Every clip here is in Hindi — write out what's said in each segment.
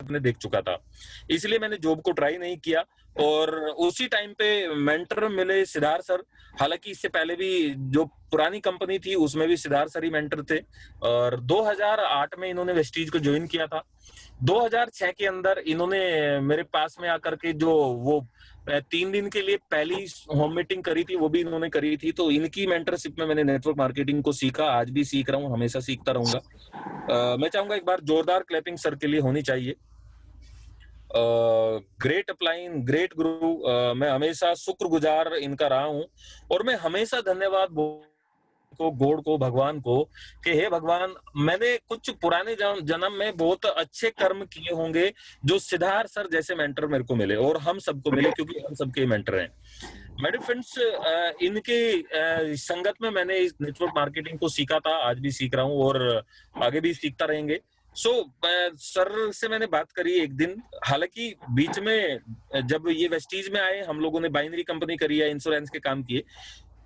अपने देख चुका था, इसलिए मैंने जॉब को ट्राई नहीं किया। और उसी टाइम पे मेंटर मिले सिद्धार्थ सर। हालांकि इससे पहले भी जो पुरानी कंपनी थी उसमें भी सिद्धार्थ सर ही मेंटर थे, और 2008 में इन्होंने वेस्टीज को ज्वाइन किया था। 2006 के अंदर इन्होंने मेरे पास में आकर के जो वो 3 दिन के लिए पहली होम मीटिंग करी थी, वो भी इन्होंने करी थी। तो इनकी मेंटरशिप में मैंने नेटवर्क मार्केटिंग को सीखा, आज भी सीख रहा हूँ, हमेशा सीखता रहूंगा। मैं चाहूंगा एक बार जोरदार क्लैपिंग सर के लिए होनी चाहिए। ग्रेट अपलाइन, ग्रेट गुरु। मैं हमेशा शुक्रगुजार इनका रहा हूं, और मैं हमेशा धन्यवाद को, गॉड को, भगवान को, कि हे भगवान, मैंने कुछ पुराने जन्म में बहुत अच्छे कर्म किए होंगे जो सिद्धार्थ सर जैसे मेंटर मेरे को मिले और हम सबको मिले, क्योंकि हम सबके मेंटर हैं। माय डियर फ्रेंड्स, इनके संगत में मैंने इस नेटवर्क मार्केटिंग को सीखा था, आज भी सीख रहा हूँ और आगे भी सीखता रहेंगे। सर से मैंने बात करी एक दिन। हालांकि बीच में जब ये वेस्टीज में आए, हम लोगों ने बाइनरी कंपनी करी है, इंश्योरेंस के काम किए,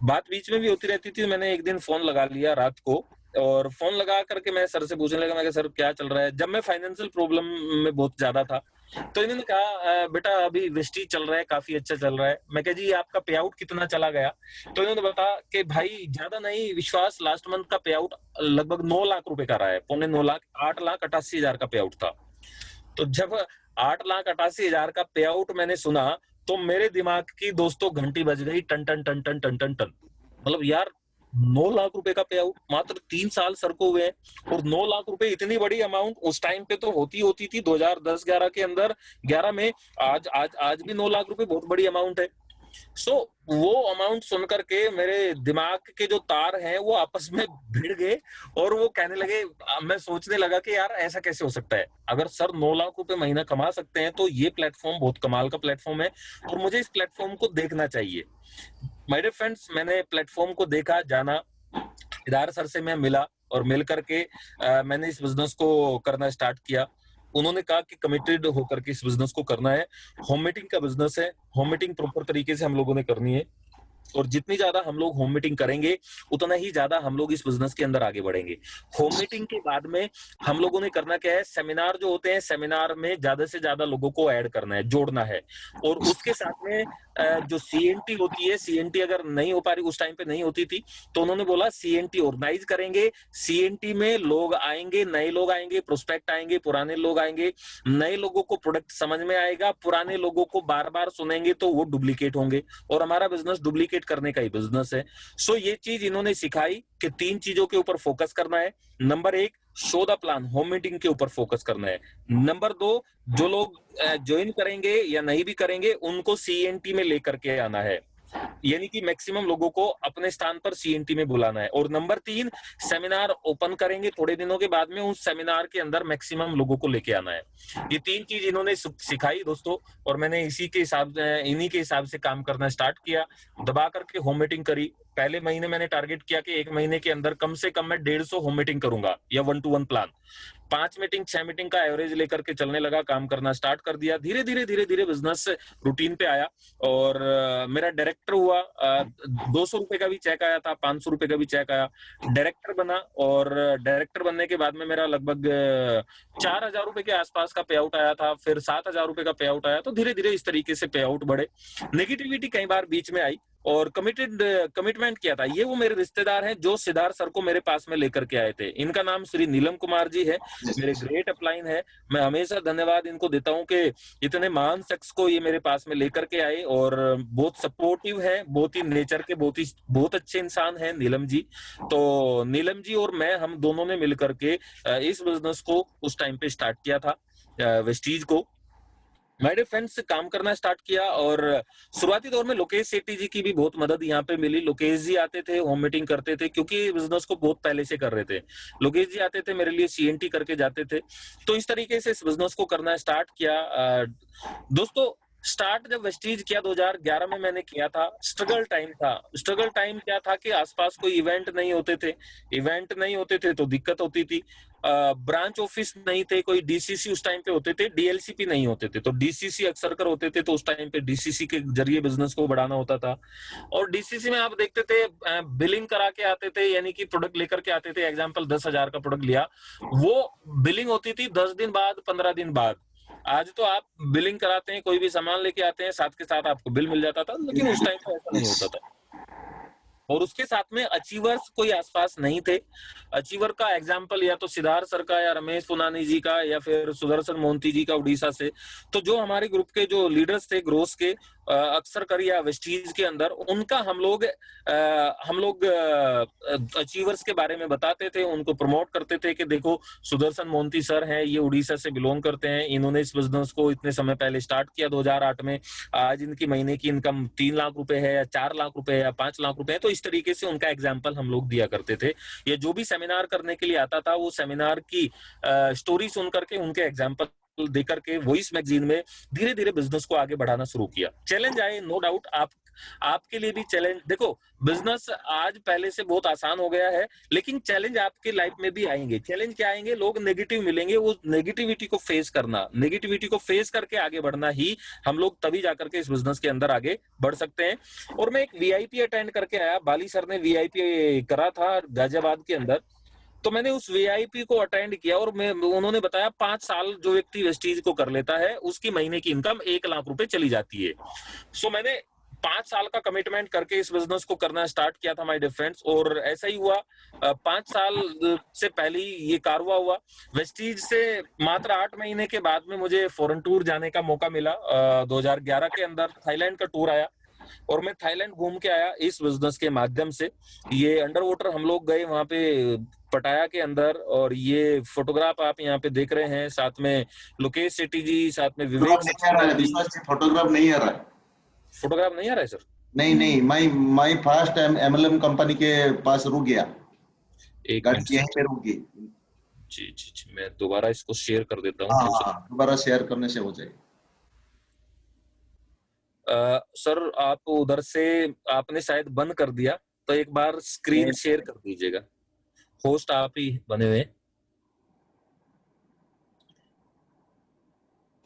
बात बीच में भी होती रहती थी। मैंने एक दिन फोन लगा लिया रात को, और फोन लगा करके मैं सर से पूछने लगा, मैं सर क्या चल रहा है, जब मैं फाइनेंशियल प्रॉब्लम में बहुत ज्यादा था। तो इन्होंने कहा, बेटा अभी वेस्टीज चल रहा है, काफी अच्छा चल रहा है। मैं कहा जी आपका पे आउट कितना चला गया? तो इन्होंने बताया कि भाई ज्यादा नहीं, विश्वास, लास्ट मंथ का पे आउट लगभग 9 लाख रुपए का रहा है, 9.25 लाख, 8,88,000 का पे आउट था। तो जब 8,88,000 का पे आउट मैंने सुना, तो मेरे दिमाग की दोस्तों घंटी बज गई, टन टन टन टन टन टन टन। मतलब यार, 9 लाख रुपए का पे आउट मात्र 3 साल सर को हुए हैं, और 9 लाख रुपए इतनी बड़ी अमाउंट उस टाइम पे तो होती थी 2010-11 के अंदर, 11 में। आज भी 9 लाख रुपए बहुत बड़ी अमाउंट है। वो अमाउंट सुन करके मेरे दिमाग के जो तार हैं वो आपस में भिड़ गए, और वो कहने लगे, मैं सोचने लगा कि यार ऐसा कैसे हो सकता है, अगर सर 9 लाख रुपए महीना कमा सकते हैं तो ये प्लेटफॉर्म बहुत कमाल का प्लेटफॉर्म है, और मुझे इस प्लेटफॉर्म को देखना चाहिए। माय डियर फ्रेंड्स, मैंने प्लेटफॉर्म को देखा, जाना, सिद्धार्थ सर से मैं मिला, और मिल करके मैंने इस बिजनेस को करना स्टार्ट किया। उन्होंने कहा कि कमिटेड होकर के इस बिजनेस को करना है। होम मीटिंग का बिजनेस है, होम मीटिंग प्रॉपर तरीके से हम लोगों ने करनी है, और जितनी ज्यादा हम लोग होम मीटिंग करेंगे उतना ही ज्यादा हम लोग इस बिजनेस के अंदर आगे बढ़ेंगे। होम मीटिंग के बाद में हम लोगों ने करना क्या है, सेमिनार जो होते हैं, सेमिनार में ज्यादा से ज्यादा लोगों को ऐड करना है, जोड़ना है। और उसके साथ में जो सीएनटी होती है, सीएनटी अगर नहीं हो पा रही, उस टाइम पे नहीं होती थी, तो उन्होंने बोला सीएनटी ऑर्गेनाइज करेंगे। सीएनटी में लोग आएंगे, नए लोग आएंगे, प्रोस्पेक्ट आएंगे, पुराने लोग आएंगे। नए लोगों को प्रोडक्ट समझ में आएगा, पुराने लोगों को बार बार सुनेंगे तो वो डुप्लीकेट होंगे, और हमारा बिजनेस डुप्लीकेट करने का ही बिजनेस है। ये चीज इन्होंने सिखाई कि 3 चीजों के ऊपर फोकस करना है। Number 1, show the plan, home meeting के ऊपर फोकस करना है। नंबर 2, जो लोग ज्वाइन करेंगे या नहीं भी करेंगे उनको सीएनटी में लेकर के आना है, यानी कि मैक्सिमम लोगों को अपने स्थान पर सीएनटी में बुलाना है। और नंबर 3, सेमिनार ओपन करेंगे थोड़े दिनों के बाद में, उस सेमिनार के अंदर मैक्सिमम लोगों को लेके आना है। ये 3 चीज इन्होंने सिखाई दोस्तों, और मैंने इन्हीं के हिसाब से काम करना स्टार्ट किया। दबा करके होम मीटिंग करी। पहले महीने मैंने टारगेट किया कि 1 महीने के अंदर कम से कम मैं 150 होम मीटिंग करूंगा, या 1-to-1 प्लान। 5 मीटिंग 6 मीटिंग का एवरेज लेकर के चलने लगा, काम करना स्टार्ट कर दिया। धीरे धीरे बिजनेस रूटीन पे आया, और मेरा डायरेक्टर हुआ। 200 रुपए का भी चेक आया था, 500 रुपए का भी चेक आया। डायरेक्टर बना, और डायरेक्टर बनने के बाद में मेरा लगभग 4,000 रुपए के आसपास का पे आउट आया था, फिर 7,000 रुपए का पे आउट आया। तो धीरे धीरे इस तरीके से पे आउट बढ़े। नेगेटिविटी कई बार बीच में आई, और कमिटमेंट किया था। ये वो मेरे रिश्तेदार हैं जो सिद्धार्थ सर को मेरे पास में लेकर के आए थे। इनका नाम श्री नीलम कुमार जी है, मेरे ग्रेट अपलाइन है। मैं हमेशा धन्यवाद इनको देता हूं कि इतने महान शख्स को ये मेरे पास में लेकर के आए, और बहुत सपोर्टिव है, बहुत ही नेचर के बहुत अच्छे इंसान है नीलम जी। तो नीलम जी और मैं, हम दोनों ने मिलकर के इस बिजनेस को उस टाइम पे स्टार्ट किया था, वेस्टीज को। माय डियर फ्रेंड्स, काम करना स्टार्ट किया, और शुरुआती दौर में लोकेश सेठी जी की भी बहुत मदद यहाँ पे मिली। लोकेश जी आते थे, होम मीटिंग करते थे, क्योंकि बिजनेस को बहुत पहले से कर रहे थे। लोकेश जी आते थे, मेरे लिए सीएनटी करके जाते थे। तो इस तरीके से इस बिजनेस को करना स्टार्ट किया। दोस्तों, स्टार्ट जब वेस्टीज किया 2011 में मैंने किया था, स्ट्रगल टाइम था। स्ट्रगल टाइम क्या था कि आसपास कोई इवेंट नहीं होते थे। इवेंट नहीं होते थे तो दिक्कत होती थी। ब्रांच ऑफिस नहीं थे, कोई डीसीसी उस टाइम पे होते थे, डीएलसीपी नहीं होते थे। तो डीसीसी अक्सर कर होते थे, तो उस टाइम पे डीसीसी के जरिए बिजनेस को बढ़ाना होता था। और डीसीसी में आप देखते थे, बिलिंग करा के आते थे, यानी कि प्रोडक्ट लेकर के आते थे। एग्जाम्पल 10,000 का प्रोडक्ट लिया, वो बिलिंग होती थी 10 दिन बाद, 15 दिन बाद। आज तो आप बिलिंग कराते हैं, कोई भी सामान लेके आते हैं, साथ के साथ आपको बिल मिल जाता था, लेकिन उस टाइम पे ऐसा नहीं होता था। और उसके साथ में अचीवर्स कोई आसपास नहीं थे। अचीवर का एग्जाम्पल या तो सिद्धार्थ सर का या रमेश पुनानी जी का या फिर सुदर्शन मोहंती जी का उड़ीसा से। तो जो हमारे ग्रुप के जो लीडर्स थे ग्रोस के, अक्सर कर या वेस्टीज के अंदर, उनका हम लोग अचीवर्स के बारे में बताते थे, उनको प्रमोट करते थे कि देखो सुदर्शन मोहंती सर हैं, ये उड़ीसा से बिलोंग करते हैं, इन्होंने इस बिजनेस को इतने समय पहले स्टार्ट किया 2008 में। आज इनकी महीने की इनकम 3 लाख रुपए है या 4 लाख रुपए है या 5 लाख रुपए है। तो इस तरीके से उनका एग्जाम्पल हम लोग दिया करते थे। ये जो भी सेमिनार करने के लिए आता था, वो सेमिनार की स्टोरी सुन करके, उनके एग्जाम्पल देकर के वॉइस मैगजीन में धीरे धीरे बिजनेस को आगे बढ़ाना शुरू किया। चैलेंज आए, नो डाउट, आपके लिए भी चैलेंज। देखो, बिजनेस आज पहले से बहुत आसान हो गया है, लेकिन चैलेंज आपके लाइफ में भी आएंगे। चैलेंज क्या आएंगे? लोग नेगेटिव मिलेंगे, वो नेगेटिविटी को फेस करना, नेगेटिविटी को फेस करके आगे बढ़ना ही हम लोग तभी जाकर के इस बिजनेस के अंदर आगे बढ़ सकते हैं। और मैं एक वीआईपी अटेंड करके आया, बाली सर ने वीआईपी करा था गाजियाबाद के अंदर। तो मैंने उस वीआईपी को अटेंड किया और उन्होंने बताया 5 साल जो व्यक्ति वेस्टीज को कर लेता है, उसकी महीने की इनकम 1 लाख रुपए चली जाती है। सो मैंने 5 साल का कमिटमेंट करके इस बिजनेस को करना स्टार्ट किया था, माय डियर फ्रेंड्स। और ऐसा ही हुआ, 5 साल से पहले ही ये कारवा हुआ। वेस्टीज से मात्र 8 महीने के बाद में मुझे फॉरेन टूर जाने का मौका मिला। 2011 के अंदर थाईलैंड का टूर आया और मैं थाईलैंड घूम के आया इस बिजनेस के माध्यम से। ये अंडर वाटर हम लोग गए वहां पे पटाया के अंदर, और ये फोटोग्राफ आप यहाँ पे देख रहे हैं, साथ में लोकेश सेठी जी, साथ में विवेक सक्सेना जी। फोटोग्राफ नहीं आ रहा है। फोटोग्राफ नहीं आ रहा है सर? नहीं, माई फास्ट एमएलएम कंपनी के पास रुक गया, एक मिनट यहीं पे रुक गई। जी, मैं दोबारा इसको शेयर कर देता हूँ। हाँ, दोबारा शेयर करने से हो जाएगा। सर, आप उधर से आपने शायद बंद कर दिया, तो एक बार स्क्रीन शेयर कर दीजिएगा। होस्ट आप ही बने हुए,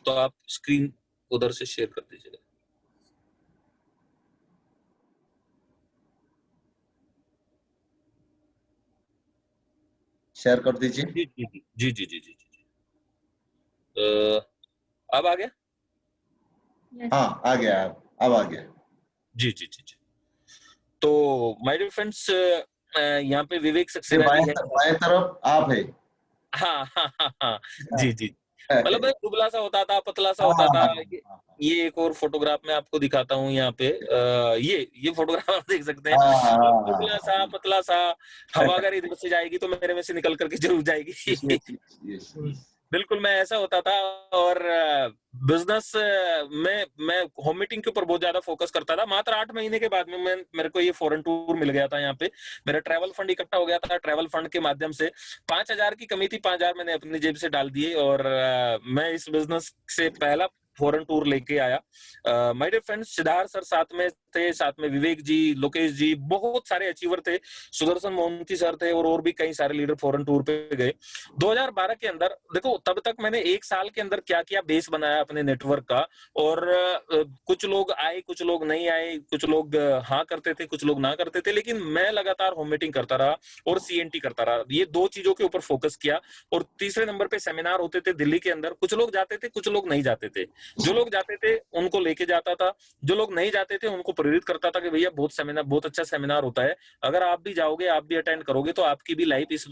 तो आप स्क्रीन उधर से शेयर कर दीजिएगा। शेयर कर दीजिए। जी। अब आ गया? हाँ, आ गया, अब आ गया। जी। तो माय डियर फ्रेंड्स, यहाँ पे विवेक सक्सेना जी है, बाएं तरफ आप है। हाँ। जी। मतलब दुबला सा होता था, पतला सा होता था। ये एक और फोटोग्राफ मैं आपको दिखाता हूँ यहाँ पे। ये फोटोग्राफ आप देख सकते हैं। दुबला सा, पतला सा। हवा अगर इधर से जाएगी तो मेरे में से निकल करके जरूर जाएगी। बिल्कुल मैं ऐसा होता था। और बिजनेस में मैं होम मीटिंग के ऊपर बहुत ज्यादा फोकस करता था। मात्र 8 महीने के बाद में मेरे को ये फॉरेन टूर मिल गया था। यहाँ पे मेरा ट्रैवल फंड इकट्ठा हो गया था। ट्रैवल फंड के माध्यम से 5,000 की कमी थी, 5,000 मैंने अपनी जेब से डाल दिए और मैं इस बिजनेस से पहला फॉरेन टूर लेके आया। My dear friends, Siddharth sir साथ में थे, साथ में विवेक जी, लोकेश जी, बहुत सारे अचीवर थे, सुदर्शन मोहंती सर थे और भी कई सारे लीडर फॉरेन टूर पे गए 2012 के अंदर। देखो, तब तक मैंने 1 साल के अंदर क्या किया, बेस बनाया अपने नेटवर्क का। और कुछ लोग आए, कुछ लोग नहीं आए, कुछ लोग हाँ करते थे, कुछ लोग ना करते थे, लेकिन मैं लगातार होम मीटिंग करता रहा और सीएनटी करता रहा। ये 2 चीजों के ऊपर फोकस किया। और तीसरे नंबर पे सेमिनार होते थे दिल्ली के अंदर। कुछ लोग जाते थे, कुछ लोग नहीं जाते थे। जो लोग जाते थे उनको लेके जाता था, जो लोग नहीं जाते थे उनको प्रेरित करता था कि भैया बहुत अच्छा सेमिनार होता है, अगर आप भी जाओगे, आप भी अटेंड करोगे तो आपकी भी लाइफ इस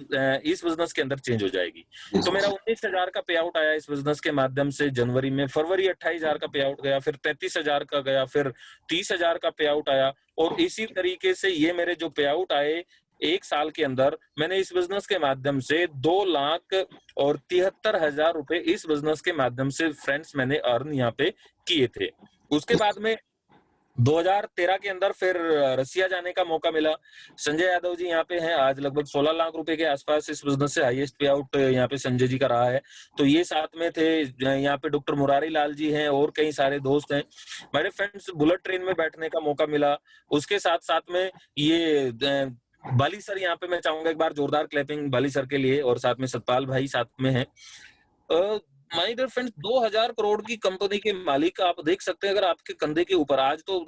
बिजनेस के अंदर चेंज हो जाएगी। तो मेरा 19,000 का पे आउट आया इस बिजनेस के माध्यम से जनवरी में। फरवरी 28,000 का पे आउट गया, फिर 33,000 का गया, फिर 30,000 का पे आउट आया। और इसी तरीके से ये मेरे जो पे आउट आए 1 साल के अंदर, मैंने इस बिजनेस के माध्यम से 2,73,000 रुपए इस बिजनेस के माध्यम से फ्रेंड्स मैंने अर्न यहाँ पे किए थे। उसके बाद में 2013 के अंदर फिर रसिया जाने का मौका मिला। संजय यादव जी यहाँ पे हैं, आज लगभग 16 लाख रुपए के आसपास इस बिजनेस से हाईएस्ट पे आउट यहाँ पे संजय जी का रहा है। तो ये साथ में थे। यहाँ पे डॉक्टर मुरारी लाल जी हैं और कई सारे दोस्त हैं। मेरे फ्रेंड्स, बुलेट ट्रेन में बैठने का मौका मिला। उसके साथ साथ में ये बाली सर, यहाँ पे मैं चाहूंगा एक बार जोरदार क्लैपिंग बाली सर के लिए, और साथ में सतपाल भाई साथ में हैं। माय डियर फ्रेंड्स, 2000 करोड़ की कंपनी के मालिक आप देख सकते हैं अगर आपके कंधे के ऊपर। आज तो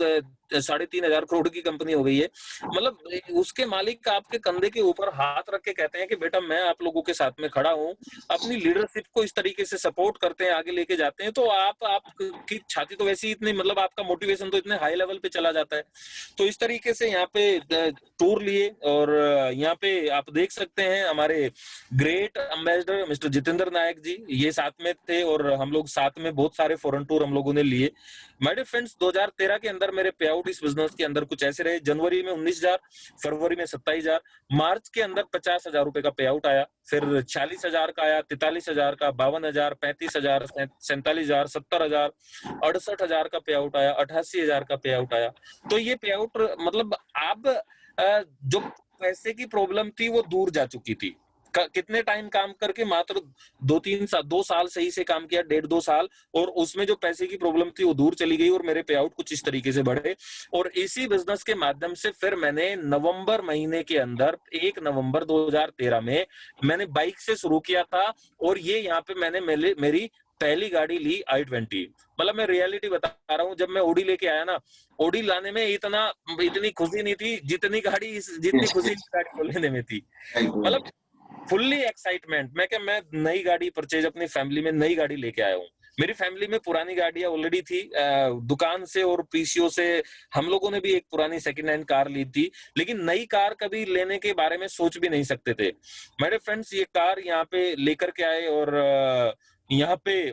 3,500 करोड़ की कंपनी हो गई है। मतलब उसके मालिक आपके कंधे के ऊपर हाथ रख के कहते हैं कि बेटा मैं आप लोगों के साथ में खड़ा हूँ, अपनी लीडरशिप को इस तरीके से सपोर्ट करते हैं, आगे लेके जाते हैं, तो आप की छाती तो वैसे ही इतनी, मतलब आपका मोटिवेशन तो इतने हाई लेवल पे चला जाता है। तो इस तरीके से यहाँ पे टूर लिए, और यहाँ पे आप देख सकते हैं हमारे ग्रेट एम्बेसडर मिस्टर जितेंद्र नायक जी ये साथ में थे, और हम लोग साथ में बहुत सारे फॉरेन टूर हम लोगों ने लिए। माय डियर फ्रेंड्स, 2013 के अंदर मेरे पे आउट इस बिजनेस के अंदर कुछ ऐसे रहे। जनवरी में 19,000, फरवरी में 27,000, मार्च के अंदर 50,000 रुपए का पे आउट आया, फिर 40,000 का आया, 43,000 का, 52,000, 35,000, 47,000, 70,000, 68,000 का पे आउट आया, 88,000 का पे आउट आया। तो ये पे आउट मतलब अब जो पैसे की प्रॉब्लम थी वो दूर जा चुकी थी। कितने टाइम काम करके, मात्र 2 साल सही से काम किया, 1.5-2 साल, और उसमें जो पैसे की प्रॉब्लम थी वो दूर चली गई, और मेरे पे आउट कुछ इस तरीके से बढ़े। और इसी बिजनेस के माध्यम से फिर मैंने नवंबर महीने के अंदर 1 नवंबर 2013 में मैंने बाइक से शुरू किया था, और ये यहाँ पे मैंने मेरी पहली गाड़ी ली i20। मतलब मैं रियलिटी बता रहा हूँ, जब मैं ओडी लेके आया ना, ओडी लाने में इतनी खुशी नहीं थी जितनी खुशी इस गाड़ी को लेने में थी। मतलब फुल्ली एक्साइटमेंट, मैं नई गाड़ी परचेज अपनी फैमिली में नई गाड़ी लेके आया हूँ। मेरी फैमिली में पुरानी गाड़ियां ऑलरेडी थी, दुकान से और पीसीओ से हम लोगों ने भी एक पुरानी सेकंड हैंड कार ली थी, लेकिन नई कार कभी लेने के बारे में सोच भी नहीं सकते थे। मेरे फ्रेंड्स ये कार यहाँ पे लेकर के आए, और यहाँ पे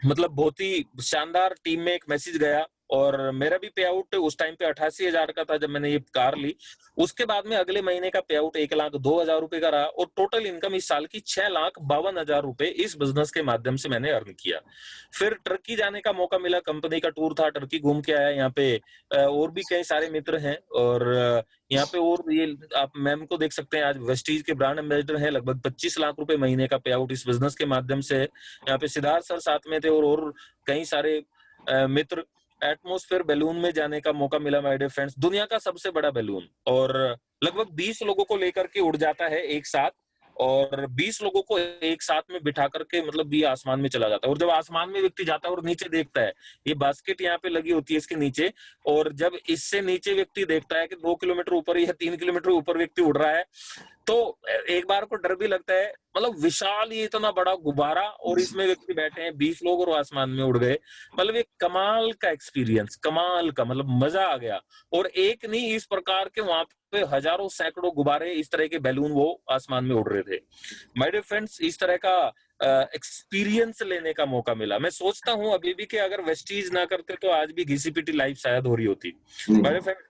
मतलब बहुत ही शानदार टीम में एक मैसेज गया, और मेरा भी पे आउट उस टाइम पे 88,000 का था जब मैंने ये कार ली। उसके बाद में अगले महीने का पे आउट 1,02,000 रुपए का रहा, और टोटल इनकम इस साल की 6,52,000 रुपए इस बिजनेस के माध्यम से मैंने अर्न किया। फिर टर्की जाने का मौका मिला, कंपनी का टूर था, टर्की घूम के आया। यहाँ पे और भी कई सारे मित्र हैं, और यहाँ पे और ये आप मैम को देख सकते हैं, आज वेस्टीज के ब्रांड एम्बेसडर हैं, लगभग 25 लाख रुपए महीने का पे आउट इस बिजनेस के माध्यम से। यहाँ पे सिद्धार्थ सर साथ में थे, और कई सारे मित्र। एटमॉस्फेयर बैलून में जाने का मौका मिला माय डियर फ्रेंड्स, दुनिया का सबसे बड़ा बैलून, और लगभग 20 लोगों को लेकर के उड़ जाता है एक साथ, और 20 लोगों को एक साथ में बिठा करके मतलब ये आसमान में चला जाता है। और जब आसमान में व्यक्ति जाता है और नीचे देखता है, ये बास्केट यहाँ पे लगी होती है इसके नीचे, और जब इससे नीचे व्यक्ति देखता है कि 2 किलोमीटर ऊपर या 3 किलोमीटर ऊपर व्यक्ति उड़ रहा है, तो एक बार को डर भी लगता है। मतलब विशाल ये इतना बड़ा गुब्बारा, और इसमें व्यक्ति बैठे हैं 20 लोग, और आसमान में उड़ गए। मतलब एक कमाल का एक्सपीरियंस, कमाल का, मतलब मजा आ गया। और एक नहीं, इस प्रकार के वहां पे हजारों सैकड़ों गुब्बारे, इस तरह के बैलून वो आसमान में उड़ रहे थे। माय डियर फ्रेंड्स, इस तरह का एक्सपीरियंस लेने का मौका मिला। मैं सोचता हूँ अभी भी कि अगर वेस्टीज ना करते तो आज भी घिसी पिटी लाइफ शायद हो रही होती। माय डियर फ्रेंड्स,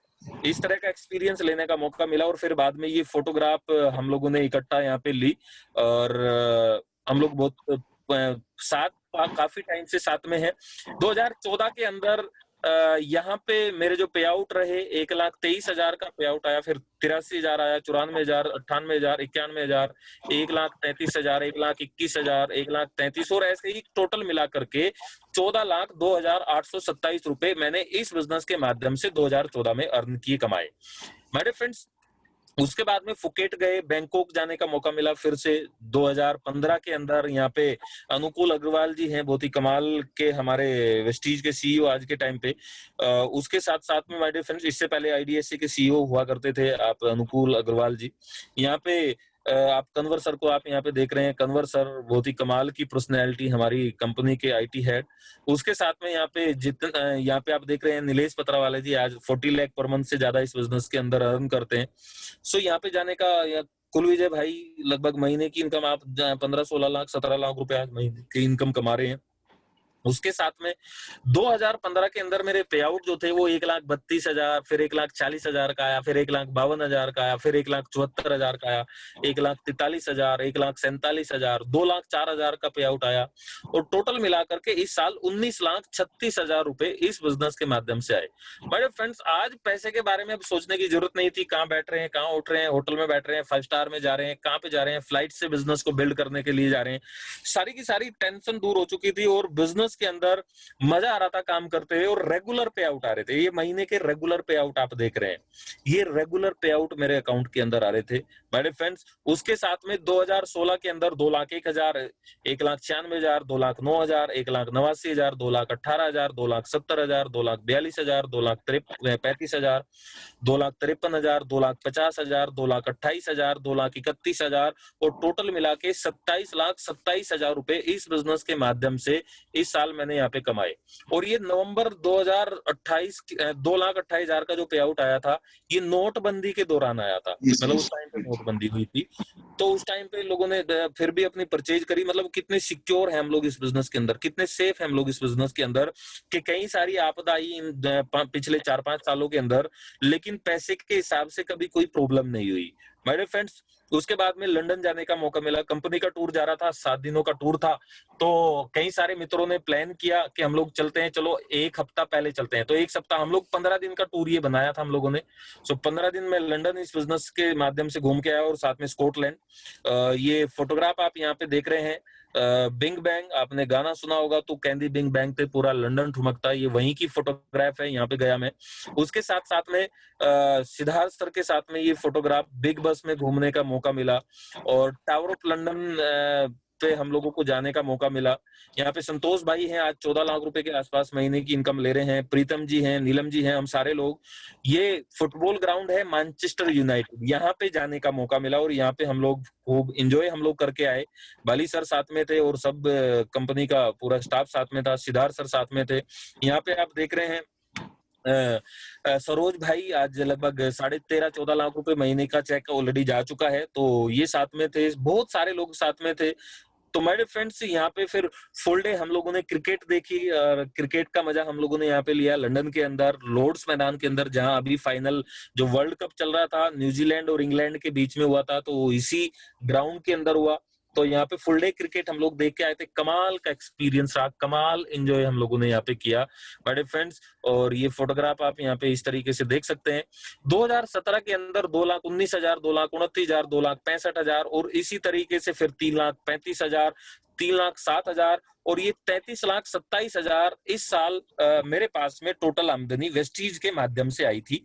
इस तरह का एक्सपीरियंस लेने का मौका मिला, और फिर बाद में ये फोटोग्राफ हम लोगों ने इकट्ठा यहाँ पे ली, और हम लोग बहुत साथ काफी टाइम से साथ में है। 2014 के अंदर यहाँ पे मेरे जो पे आउट रहे, 1,23,000 का पे आउट आया, फिर 83,000 आया, 94,000, 98,000, 91,000, 1,33,000, 1,21,000, 1,33,000, और ऐसे ही टोटल मिला करके 14,02,827 रुपए मैंने इस बिजनेस के माध्यम से 2014 में अर्न किए, कमाए। मेरे फ्रेंड्स, उसके बाद में फुकेट गए, बैंकॉक जाने का मौका मिला फिर से 2015 के अंदर। यहाँ पे अनुकूल अग्रवाल जी हैं, बहुत ही कमाल के हमारे वेस्टीज के सीईओ आज के टाइम पे। उसके साथ साथ में माय डियर फ्रेंड्स, इससे पहले आईडीएससी के सीईओ हुआ करते थे आप अनुकूल अग्रवाल जी। यहाँ पे आप कन्वर सर को आप यहाँ पे देख रहे हैं। कन्वर सर बहुत ही कमाल की पर्सनैलिटी, हमारी कंपनी के आईटी हेड। उसके साथ में यहाँ पे आप देख रहे हैं नीलेश पत्रावाले जी, आज 40 लाख पर मंथ से ज्यादा इस बिजनेस के अंदर अर्न करते हैं। सो यहाँ पे जाने का कुल विजय भाई लगभग महीने की इनकम आप 15-16 लाख 17 लाख रुपए आज महीने की इनकम कमा रहे हैं। उसके साथ में 2015 के अंदर मेरे पे आउट जो थे वो 1,32,000, फिर 1,40,000 का आया, फिर 1,52,000 का आया, फिर 1,74,000 का आया, 1,43,000, 1,47,000, 2,04,000 का पे आउट आया, और टोटल मिलाकर के इस साल 19,36,000 रुपए इस बिजनेस के माध्यम से आए। मेरे फ्रेंड्स, आज पैसे के बारे में अब सोचने की जरूरत नहीं थी। कहाँ बैठ रहे हैं, कहाँ उठ रहे हैं, होटल में बैठ रहे हैं, 5 स्टार में जा रहे हैं, कहाँ पे जा रहे हैं, फ्लाइट से बिजनेस को बिल्ड करने के लिए जा रहे हैं, सारी की सारी टेंशन दूर हो चुकी थी, और बिजनेस बिजनेस के अंदर मजा आ रहा था काम करते हुए और रेगुलर पे आउट आ रहे थे। ये महीने के रेगुलर पे आउट आप देख रहे हैं, ये रेगुलर पे आउट मेरे अकाउंट के अंदर आ रहे थे मेरे फ्रेंड्स। उसके साथ में 2016 के अंदर 2,01,000, 1,96,000, 2,09,000, 1,89,000, 2,18,000, 2,70,000, 2,42,000, 2,35,000, 2,53,000, 2,50,000, 2,28,000, 2,31,000 और टोटल मिला के 27,27,000 रुपए इस बिजनेस के माध्यम से इस साल मैंने यहाँ पे कमाए। और ये नवंबर 2028 2,28,000 का जो पे आउट आया था, ये नोटबंदी के दौरान आया था। मतलब उस टाइम पे नोटबंदी हुई थी, तो उस टाइम पे लोगों ने फिर भी अपनी परचेज करी। मतलब कितने सिक्योर हैं हम लोग इस बिजनेस के अंदर, कितने सेफ हैं हम लोग इस बिजनेस के अंदर, कि कई सारी आपदा आई इन पिछले 4-5 सालों के अंदर, लेकिन पैसे के हिसाब से कभी कोई प्रॉब्लम नहीं हुई मेरे फ्रेंड्स। उसके बाद में लंदन जाने का मौका मिला, कंपनी का टूर जा रहा था, 7 दिनों का टूर था। तो कई सारे मित्रों ने प्लान किया कि हम लोग चलते हैं, चलो 1 हफ्ता पहले चलते हैं। तो 1 सप्ताह हम लोग 15 दिन का टूर ये बनाया था हम लोगों ने। सो 15 दिन में लंदन इस बिजनेस के माध्यम से घूम के आया और साथ में स्कॉटलैंड। ये फोटोग्राफ आप यहाँ पे देख रहे हैं, बिंग बैंग, आपने गाना सुना होगा तो कहंदी बिंग बैंग पे पूरा लंदन ठुमकता, ये वहीं की फोटोग्राफ है, यहाँ पे गया मैं। उसके साथ साथ में सिद्धार्थ सर के साथ में ये फोटोग्राफ बिग बस में घूमने का मौका मिला और टावर ऑफ लंदन पे हम लोगों को जाने का मौका मिला। यहाँ पे संतोष भाई हैं, आज 14 लाख रुपए के आसपास महीने की इनकम ले रहे हैं। प्रीतम जी हैं, नीलम जी हैं, हम सारे लोग। ये फुटबॉल ग्राउंड है मैनचेस्टर यूनाइटेड, यहाँ पे जाने का मौका मिला और यहाँ पे हम लोग खूब एंजॉय हम लोग करके आए। बाली सर साथ में थे और सब कंपनी का पूरा स्टाफ साथ में था, सिद्धार्थ सर साथ में थे। यहाँ पे आप देख रहे हैं सरोज भाई, आज लगभग 13.5-14 लाख रुपए महीने का चेक ऑलरेडी जा चुका है, तो ये साथ में थे। बहुत सारे लोग साथ में थे। तो मेरे फ्रेंड्स यहाँ पे फिर फुल डे हम लोगों ने क्रिकेट देखी, क्रिकेट का मजा हम लोगों ने यहाँ पे लिया लंदन के अंदर, लॉर्ड्स मैदान के अंदर, जहां अभी फाइनल जो वर्ल्ड कप चल रहा था न्यूजीलैंड और इंग्लैंड के बीच में हुआ था, तो इसी ग्राउंड के अंदर हुआ। तो यहाँ पे फुल डे क्रिकेट हम लोग देख के आए थे। कमाल का एक्सपीरियंस रहा, कमाल एंजॉय हम लोगों ने यहाँ पे किया बड़े फ्रेंड्स। और ये फोटोग्राफ आप यहाँ पे इस तरीके से देख सकते हैं। 2017 के अंदर 2,19,000, 2,29,000, 2,65,000 और इसी तरीके से फिर 3,35,000, 3,07,000 और ये 33,27,000 इस साल मेरे पास में टोटल आमदनी वेस्टीज के माध्यम से आई थी।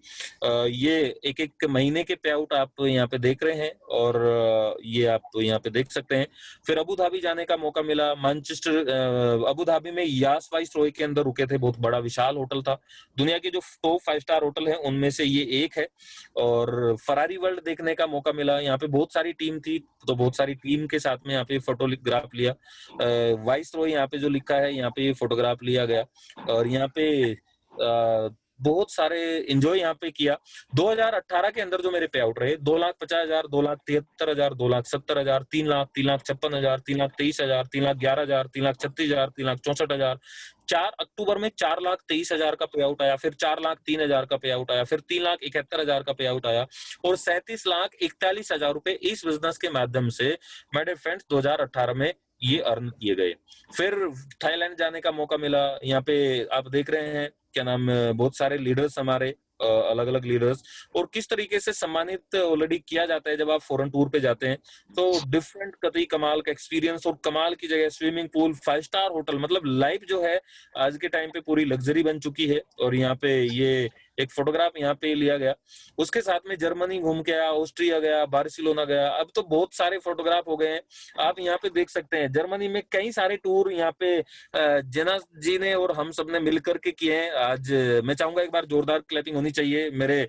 ये एक एक महीने के पे आउट आप यहाँ पे देख रहे हैं और ये आप यहाँ पे देख सकते हैं। फिर अबू धाबी जाने का मौका मिला, मैनचेस्टर, अबू धाबी में यास वाइस रॉय के अंदर रुके थे, बहुत बड़ा विशाल होटल था, दुनिया के जो टॉप 5 स्टार होटल हैं उनमें से ये एक है। और फरारी वर्ल्ड देखने का मौका मिला, यहाँ पे बहुत सारी टीम थी, तो बहुत सारी टीम के साथ में यहाँ पे फोटोग्राफ लिया। वाइस रॉय यहाँ पे जो लिखा है यहाँ पे ये फोटोग्राफ लिया गया और यहाँ पे बहुत सारे एंजॉय यहाँ पे किया। 2018 के अंदर जो मेरे पे आउट रहे 2,50,000, 2,73,000, 2,70,000, 3 लाख, 3,56,000, 3,23,000, 3,11,000, 3,36,000, 3,64,000। 4 अक्टूबर में 4,23,000 का पे आउट आया, फिर 4,03,000 का पे आउट आया, फिर 3,71,000 का पे आउट आया और 37,41,000 रुपए इस बिजनेस के माध्यम से मेरे फ्रेंड्स 2018 में ये अर्न किए गए। फिर थाईलैंड जाने का मौका मिला। यहाँ पे आप देख रहे हैं क्या नाम, बहुत सारे लीडर्स हमारे, अलग अलग लीडर्स, और किस तरीके से सम्मानित ऑलरेडी किया जाता है जब आप फॉरेन टूर पे जाते हैं। तो डिफरेंट कतई कमाल का एक्सपीरियंस और कमाल की जगह, स्विमिंग पूल, 5 स्टार होटल, मतलब लाइफ जो है आज के टाइम पे पूरी लग्जरी बन चुकी है। और यहाँ पे ये एक फोटोग्राफ यहाँ पे लिया गया। उसके साथ में जर्मनी घूम के आया, ऑस्ट्रिया गया, बार्सिलोना गया, अब तो बहुत सारे फोटोग्राफ हो गए हैं। आप यहाँ पे देख सकते हैं जर्मनी में कई सारे टूर यहाँ पे जेना जी ने और हम सब ने मिलकर के किए हैं। आज मैं चाहूंगा एक बार जोरदार क्लैपिंग होनी चाहिए मेरे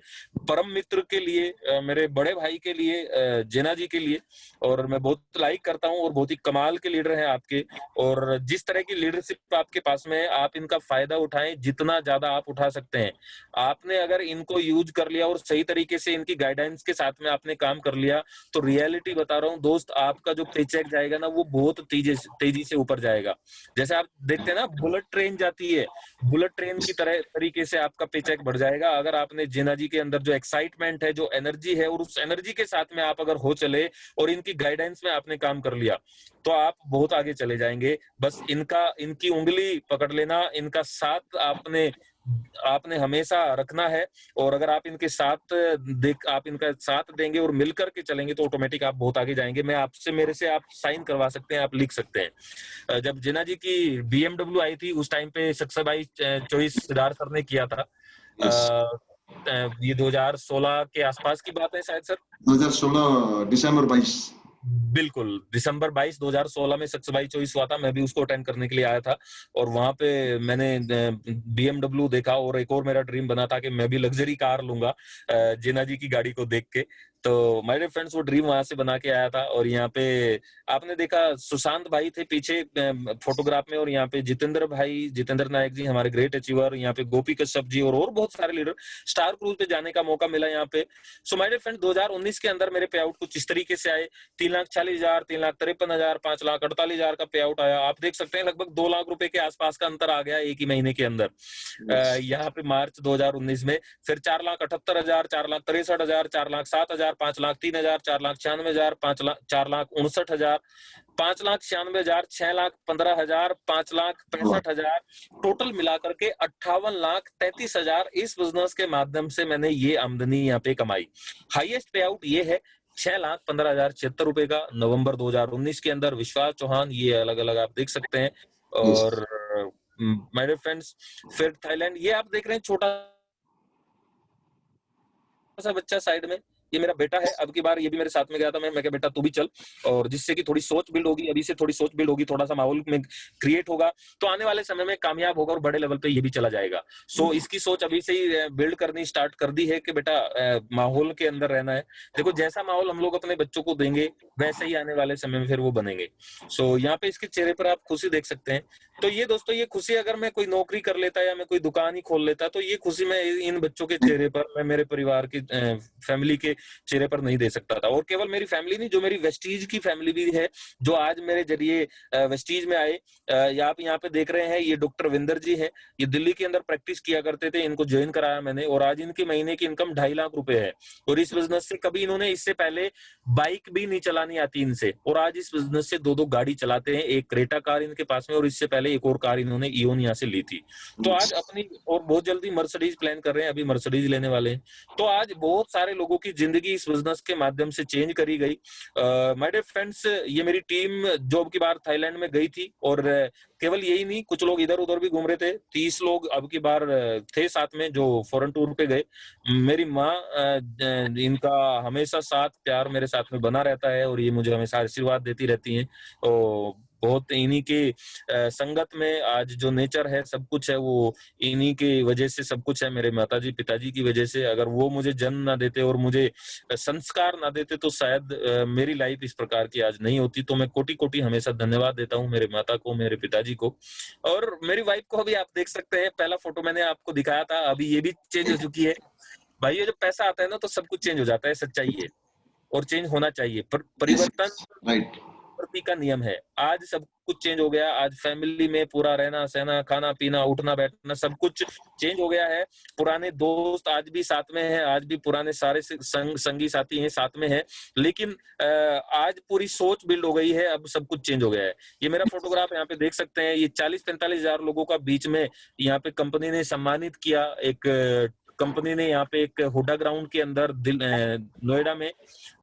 परम मित्र के लिए, मेरे बड़े भाई के लिए, जेना जी के लिए। और मैं बहुत लाइक करता हूँ और बहुत ही कमाल के लीडर हैं आपके। और जिस तरह की लीडरशिप आपके पास में है, आप इनका फायदा उठाएं जितना ज्यादा आप उठा सकते हैं। आपने अगर इनको यूज कर लिया और सही तरीके से इनकी गाइडेंस के साथ में आपने काम कर लिया, तो रियलिटी बता रहा हूँ दोस्त, आपका जो पेचेक जाएगा ना वो बहुत तेजी से ऊपर जाएगा। जैसे आप देखते हैं ना बुलेट ट्रेन जाती है, बुलेट ट्रेन की तरह तरीके से आपका पेचेक बढ़ जाएगा अगर आपने जेना जी के अंदर जो एक्साइटमेंट है, जो एनर्जी है, और उस एनर्जी के साथ में आप अगर हो चले और इनकी गाइडेंस में आपने काम कर लिया। तो आप बहुत आगे चले जाएंगे। बस इनकी उंगली पकड़ लेना, इनका साथ आपने हमेशा रखना है। और अगर आप आप इनका साथ देंगे और मिलकर के चलेंगे तो ऑटोमेटिक आप बहुत आगे जाएंगे। मेरे से आप साइन करवा सकते हैं, आप लिख सकते हैं। जब जिना जी की BMW आई थी उस टाइम पे सक्सेसफुल चॉइस सिद्धार्थ सर ने किया था। यस, ये 2016 के आसपास की बात है शायद सर। 2016 दिसंबर 22। बिल्कुल, दिसंबर 22 2016 में सक्सेसफुल चॉइस हुआ था। मैं भी उसको अटेंड करने के लिए आया था और वहां पे मैंने BMW देखा और एक और मेरा ड्रीम बना था कि मैं भी लग्जरी कार लूंगा जिना जी की गाड़ी को देख के। तो माय डियर फ्रेंड्स, वो ड्रीम वहां से बना के आया था। और यहाँ पे आपने देखा सुशांत भाई थे पीछे फोटोग्राफ में, और यहाँ पे जितेंद्र नायक जी हमारे ग्रेट अचीवर, यहाँ पे गोपी कश्यप जी और बहुत सारे लीडर। स्टार क्रूज पे जाने का मौका मिला यहाँ पे। सो माय डियर फ्रेंड, 2019 के अंदर मेरे पे आउट कुछ इस तरीके से आए। 3,40,000, 3,53,000, 5,48,000 का पे आउट आया। आप देख सकते हैं लगभग 2 लाख रुपए के आसपास का अंतर आ गया एक ही महीने के अंदर। यहाँ पे मार्च 2019 में फिर 4,78,000, 4,63,000, 4,07,000, 5,03,000, 4,96,000, 4,59,000, 5,96,000, 6,15,000, 5,65,000, टोटल मिलाकर के 58,33,000 इस बिजनेस के माध्यम से मैंने ये आमदनी यहाँ पे कमाई। हाईएस्ट पे आउट ये है 6,15,076 का नवंबर 2019 के अंदर। विश्वास चौहान, ये अलग अलग आप देख सकते हैं। और माय डियर फ्रेंड्स, फिर थाईलैंड, ये आप देख रहे हैं छोटा सा बच्चा साइड में, ये मेरा बेटा है। अब की बार ये भी मेरे साथ में गया था। मैं कहा बेटा तू भी चल, और जिससे कि थोड़ी सोच बिल्ड होगी, अभी से थोड़ी सोच बिल्ड होगी, थोड़ा सा माहौल में क्रिएट होगा, तो आने वाले समय में कामयाब होगा और बड़े लेवल पे ये भी चला जाएगा। सो इसकी सोच अभी से ही बिल्ड करनी स्टार्ट कर दी है कि बेटा माहौल के अंदर रहना है। देखो जैसा माहौल हम लोग अपने बच्चों को देंगे वैसे ही आने वाले समय में फिर वो बनेंगे। सो यहाँ पे इसके चेहरे पर आप खुशी देख सकते हैं। तो ये दोस्तों, ये खुशी अगर मैं कोई नौकरी कर लेता या मैं कोई दुकान ही खोल लेता, तो ये खुशी मैं इन बच्चों के चेहरे पर, मैं मेरे परिवार की फैमिली के चेहरे पर नहीं दे सकता था। और केवल मेरी फैमिली नहीं, जो मेरी वेस्टीज की फैमिली भी है, जो आज मेरे जरिए वेस्टीज में आए। आप यहाँ पे देख रहे हैं, ये डॉक्टर विंदर जी हैं। ये दिल्ली के अंदर प्रैक्टिस किया करते थे, इनको ज्वाइन कराया मैंने, और आज इनके महीने की इनकम 2.5 लाख रुपए है। और इस बिजनेस से कभी इन्होंने इससे पहले बाइक भी नहीं चलानी आती इनसे, और आज इस बिजनेस से 2-2 गाड़ी चलाते हैं। एक क्रेटा कार इनके पास में, और इससे पहले एक और कार इन्होंने इओन यहाँ से ली थी। तो आज अपनी, और बहुत जल्दी मर्सिडीज प्लान कर रहे हैं, अभी मर्सिडीज लेने वाले हैं। तो आज बहुत सारे लोगों की जिंदगी इस बिजनेस के माध्यम से चेंज करी गई। माय डियर फ्रेंड्स, ये मेरी टीम जॉब की बार थाईलैंड में गई थी, और केवल यही नहीं, कुछ लोग इधर उधर भी घूम रहे थे। 30 लोग अब की बार थे साथ में जो फॉरेन टूर पे गए। मेरी माँ, इनका हमेशा साथ प्यार मेरे साथ में बना रहता है, और ये मुझे हमेशा आशीर्वाद देती रहती हैं। और बहुत इन्हीं की संगत में आज जो नेचर है, सब कुछ है, वो इन्हीं की वजह से सब कुछ है। मेरे माताजी पिताजी की वजह से। अगर वो मुझे जन्म ना देते और मुझे संस्कार ना देते तो शायद मेरी लाइफ इस प्रकार की आज नहीं होती। तो मैं कोटि कोटि हमेशा धन्यवाद देता हूँ मेरे माता को, मेरे पिताजी को, और मेरी वाइफ को। अभी आप देख सकते हैं, पहला फोटो मैंने आपको दिखाया था, अभी ये भी चेंज हो चुकी है। भाई ये जब पैसा आता है ना तो सब कुछ चेंज हो जाता है, सच्चाई है, और चेंज होना चाहिए। परिवर्तन राइट। प्रकृति का नियम है। आज सब कुछ चेंज हो गया। आज फैमिली में पूरा रहना सहना, खाना पीना, उठना बैठना, सब कुछ चेंज हो गया है। पुराने दोस्त आज भी साथ में हैं, आज भी पुराने सारे संगी साथी हैं, साथ में हैं। लेकिन आज पूरी सोच बिल्ड हो गई है, अब सब कुछ चेंज हो गया है। ये मेरा फोटोग्राफ यहाँ पे देख सकते हैं। ये 40-45 हजार लोगों का बीच में यहाँ पे कंपनी ने सम्मानित किया। कंपनी ने यहाँ पे एक हुडा ग्राउंड के अंदर, नोएडा में,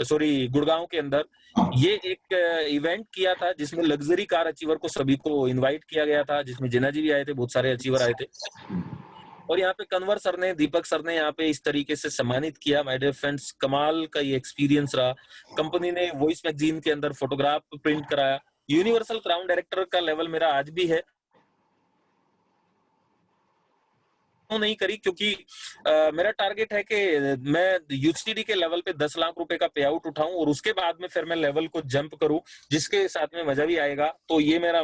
सॉरी गुड़गांव के अंदर, ये एक इवेंट किया था जिसमें लग्जरी कार अचीवर को सभी को इनवाइट किया गया था, जिसमें जिना जी भी आए थे, बहुत सारे अचीवर आए थे। और यहाँ पे कन्वर सर ने, दीपक सर ने यहाँ पे इस तरीके से सम्मानित किया। माय डियर फ्रेंड्स, कमाल का ये एक्सपीरियंस रहा। कंपनी ने वॉइस मैगजीन के अंदर फोटोग्राफ प्रिंट कराया। यूनिवर्सल क्राउन डायरेक्टर का लेवल मेरा आज भी है, नहीं करी, क्योंकि मेरा टारगेट है कि मैं यूसीडी के लेवल पे 10 लाख रुपए का पे आउट उठाऊं, और उसके बाद में फिर मैं लेवल को जंप करूं, जिसके साथ में मजा भी आएगा। तो ये मेरा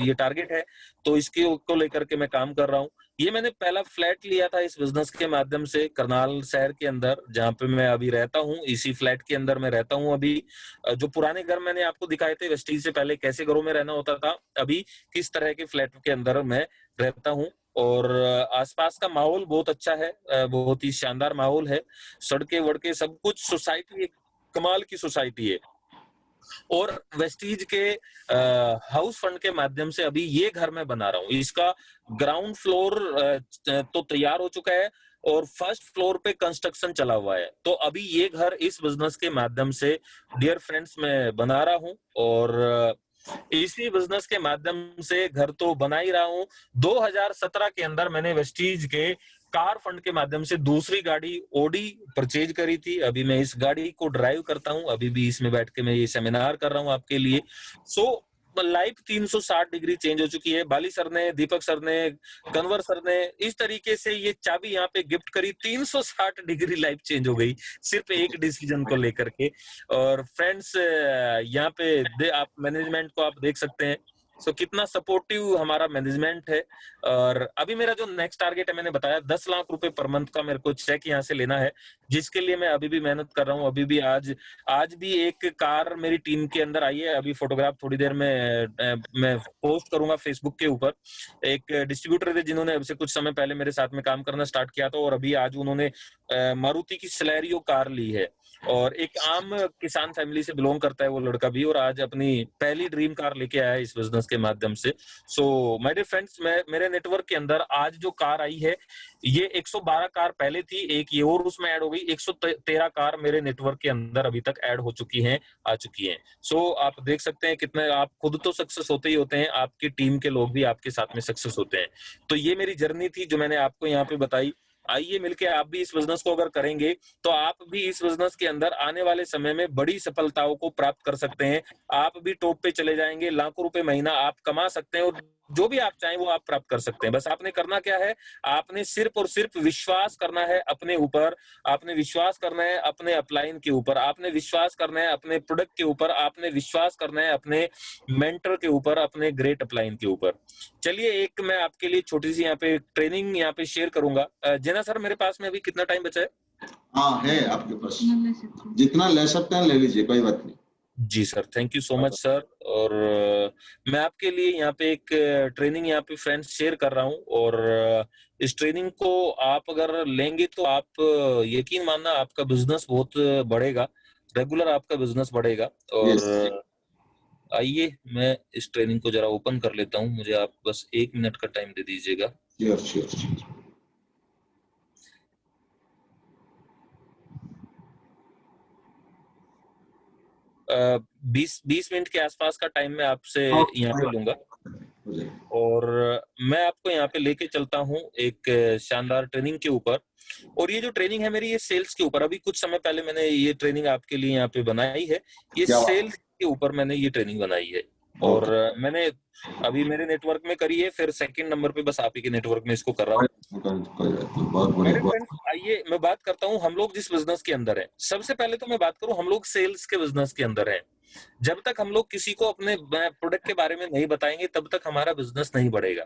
ये टारगेट है। तो इसके को लेकर के मैं काम कर रहा हूं। ये मैंने पहला फ्लैट लिया था इस बिजनेस के माध्यम से, करनाल शहर के अंदर, जहां पे मैं अभी रहता हूँ। इसी फ्लैट के अंदर मैं रहता हूँ अभी। जो पुराने घर मैंने आपको दिखाए थे वेस्टीज से पहले, कैसे घरों में रहना होता था, अभी किस तरह के फ्लैट के अंदर मैं रहता हूँ। और आसपास का माहौल बहुत अच्छा है, बहुत ही शानदार माहौल है। सड़के वड़के सब कुछ, सोसाइटी एक कमाल की सोसाइटी है। और वेस्टीज के हाउस फंड के माध्यम से अभी ये घर मैं बना रहा हूँ। इसका ग्राउंड फ्लोर तो तैयार हो चुका है और फर्स्ट फ्लोर पे कंस्ट्रक्शन चला हुआ है। तो अभी ये घर इस बिजनेस के माध्यम से डियर फ्रेंड्स मैं बना रहा हूँ और इसी बिजनेस के माध्यम से घर तो बना ही रहा हूँ। 2017 के अंदर मैंने वेस्टीज के कार फंड के माध्यम से दूसरी गाड़ी ओडी परचेज करी थी। अभी मैं इस गाड़ी को ड्राइव करता हूँ, अभी भी इसमें बैठ के मैं ये सेमिनार कर रहा हूँ आपके लिए। सो लाइफ 360 डिग्री चेंज हो चुकी है। बाली सर ने, दीपक सर ने, कन्वर सर ने इस तरीके से ये चाबी यहाँ पे गिफ्ट करी। 360 डिग्री लाइफ चेंज हो गई सिर्फ एक डिसीजन को लेकर के। और फ्रेंड्स यहाँ पे आप मैनेजमेंट को आप देख सकते हैं। सो कितना सपोर्टिव हमारा मैनेजमेंट है। और अभी मेरा जो नेक्स्ट टारगेट है, मैंने बताया 10 लाख रुपए पर मंथ का मेरे को चेक यहाँ से लेना है, जिसके लिए मैं अभी भी मेहनत कर रहा हूँ। अभी भी आज भी एक कार मेरी टीम के अंदर आई है। अभी फोटोग्राफ थोड़ी देर में मैं पोस्ट करूंगा फेसबुक के ऊपर। एक डिस्ट्रीब्यूटर थे जिन्होंने अब से कुछ समय पहले मेरे साथ में काम करना स्टार्ट किया था और अभी आज उन्होंने मारुति की सिलेरियो कार ली है। और एक आम किसान फैमिली से बिलोंग करता है वो लड़का भी, और आज अपनी पहली ड्रीम कार लेके आया है इस बिजनेस के माध्यम से। सो माय डियर फ्रेंड्स, मेरे नेटवर्क के अंदर आज जो कार आई है, ये 112 कार पहले थी, एक ये और उसमें ऐड हो गई। 113 कार मेरे नेटवर्क के अंदर अभी तक ऐड हो चुकी हैं, आ चुकी हैं। सो आप देख सकते हैं कितने आप खुद तो सक्सेस होते ही होते हैं, आपकी टीम के लोग भी आपके साथ में सक्सेस होते हैं। तो ये मेरी जर्नी थी जो मैंने आपको यहाँ पे बताई। आइए मिलके आप भी इस बिजनेस को अगर करेंगे तो आप भी इस बिजनेस के अंदर आने वाले समय में बड़ी सफलताओं को प्राप्त कर सकते हैं। आप भी टॉप पे चले जाएंगे, लाखों रुपए महीना आप कमा सकते हैं और जो भी आप चाहें वो आप प्राप्त कर सकते हैं। बस आपने करना क्या है, आपने सिर्फ और सिर्फ विश्वास करना है अपने ऊपर, आपने विश्वास करना है अपने अपलाइन के ऊपर, आपने विश्वास करना है अपने प्रोडक्ट के ऊपर, आपने विश्वास करना है अपने मेंटर के ऊपर, अपने ग्रेट अपलाइन के ऊपर। चलिए एक मैं आपके लिए छोटी सी यहाँ पे ट्रेनिंग यहाँ पे शेयर करूंगा। जेना सर, मेरे पास में अभी कितना टाइम बचा है? हाँ है आपके पास, जितना ले सकते हैं ले लीजिए, कोई बात नहीं। जी sir, thank you so much sir. और मैं आपके लिए यहाँ पे एक ट्रेनिंग यहाँ पे फ्रेंड्स शेयर कर रहा हूँ और इस ट्रेनिंग को आप अगर लेंगे तो आप यकीन मानना आपका बिजनेस बहुत बढ़ेगा, रेगुलर आपका बिजनेस बढ़ेगा। और आइए मैं इस ट्रेनिंग को जरा ओपन कर लेता हूँ, मुझे आप बस 1 मिनट का टाइम दे दीजिएगा। Sure sure sure. 20 मिनट के आसपास का टाइम मैं आपसे यहाँ पे लूंगा हो जाएगा। और मैं आपको यहाँ पे लेके चलता हूँ एक शानदार ट्रेनिंग के ऊपर। और ये जो ट्रेनिंग है मेरी, ये सेल्स के ऊपर, अभी कुछ समय पहले मैंने ये ट्रेनिंग आपके लिए यहाँ पे बनाई है। ये क्या बात। सेल्स के ऊपर मैंने ये ट्रेनिंग बनाई है और मैंने अभी मेरे नेटवर्क में करी है, फिर सेकंड नंबर पे बस आप ही के नेटवर्क में इसको कर रहा हूँ। बहुत बढ़िया। मेरे फ्रेंड्स, आइए मैं बात करता हूँ हम लोग जिस बिजनेस के अंदर है। सबसे पहले तो मैं बात करूँ, हम लोग सेल्स के बिजनेस के अंदर है। जब तक हम लोग किसी को अपने प्रोडक्ट के बारे में नहीं बताएंगे तब तक हमारा बिजनेस नहीं बढ़ेगा।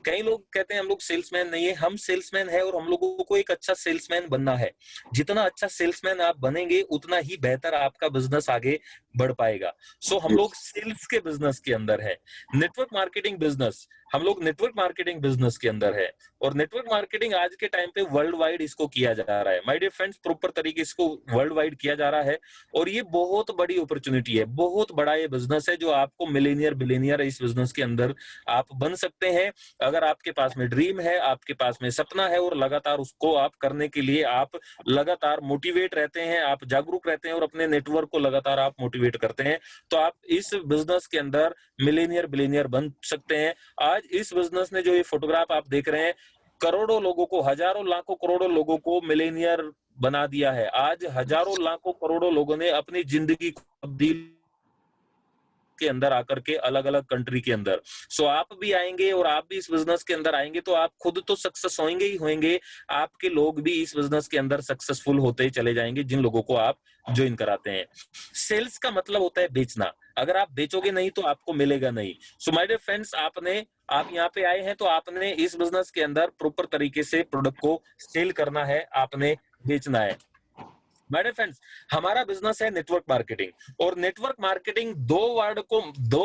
कई लोग कहते हैं हम लोग सेल्समैन नहीं है, हम सेल्समैन है और हम लोगों को एक अच्छा सेल्समैन बनना है। जितना अच्छा सेल्समैन आप बनेंगे उतना ही बेहतर आपका बिजनेस आगे बढ़ पाएगा। सो हम लोग सेल्स के बिजनेस के अंदर है। नेटवर्क मार्केटिंग बिजनेस, हम लोग नेटवर्क मार्केटिंग बिजनेस के अंदर है और नेटवर्क मार्केटिंग आज के टाइम पे वर्ल्ड वाइड इसको किया जा रहा है। माय डियर फ्रेंड्स, प्रॉपर तरीके से इसको वर्ल्ड वाइड किया जा रहा है और ये बहुत बड़ी अपॉर्चुनिटी है, बहुत बड़ा ये बिजनेस है जो आपको मिलेनियर बिलियनियर इस बिजनेस के अंदर आप बन सकते हैं। अगर आपके पास में ड्रीम है, आपके पास में सपना है और लगातार उसको आप करने के लिए आप लगातार मोटिवेट रहते हैं, आप जागरूक रहते हैं और अपने नेटवर्क को लगातार आप मोटिवेट करते हैं, तो आप इस बिजनेस के अंदर मिलेनियर बिलियनियर बन सकते हैं। आज इस बिजनेस ने, जो ये फोटोग्राफ आप देख रहे हैं, करोड़ों लोगों को, हजारों लाखों करोड़ों लोगों को मिलेनियर बना दिया है। आज हजारों लाखों करोड़ों लोगों ने अपनी जिंदगी को तब्दील के अंदर आकर के अलग अलग कंट्री के अंदर। सो आप भी आएंगे और आप भी इस बिजनेस के अंदर आएंगे तो आप खुद तो सक्सेस होंगे ही होंगे, आपके लोग भी इस बिजनेस के अंदर सक्सेसफुल होते ही चले जाएंगे जिन लोगों को आप ज्वाइन कराते हैं। सेल्स का मतलब होता है बेचना। अगर आप बेचोगे नहीं तो आपको मिलेगा नहीं। सो माय डियर फ्रेंड्स, आप यहाँ पे आए हैं तो आपने इस बिजनेस के अंदर प्रॉपर तरीके से प्रोडक्ट को सेल करना है, आपने बेचना है। माय डियर फ्रेंड्स, हमारा बिजनेस है नेटवर्क मार्केटिंग और नेटवर्क मार्केटिंग दो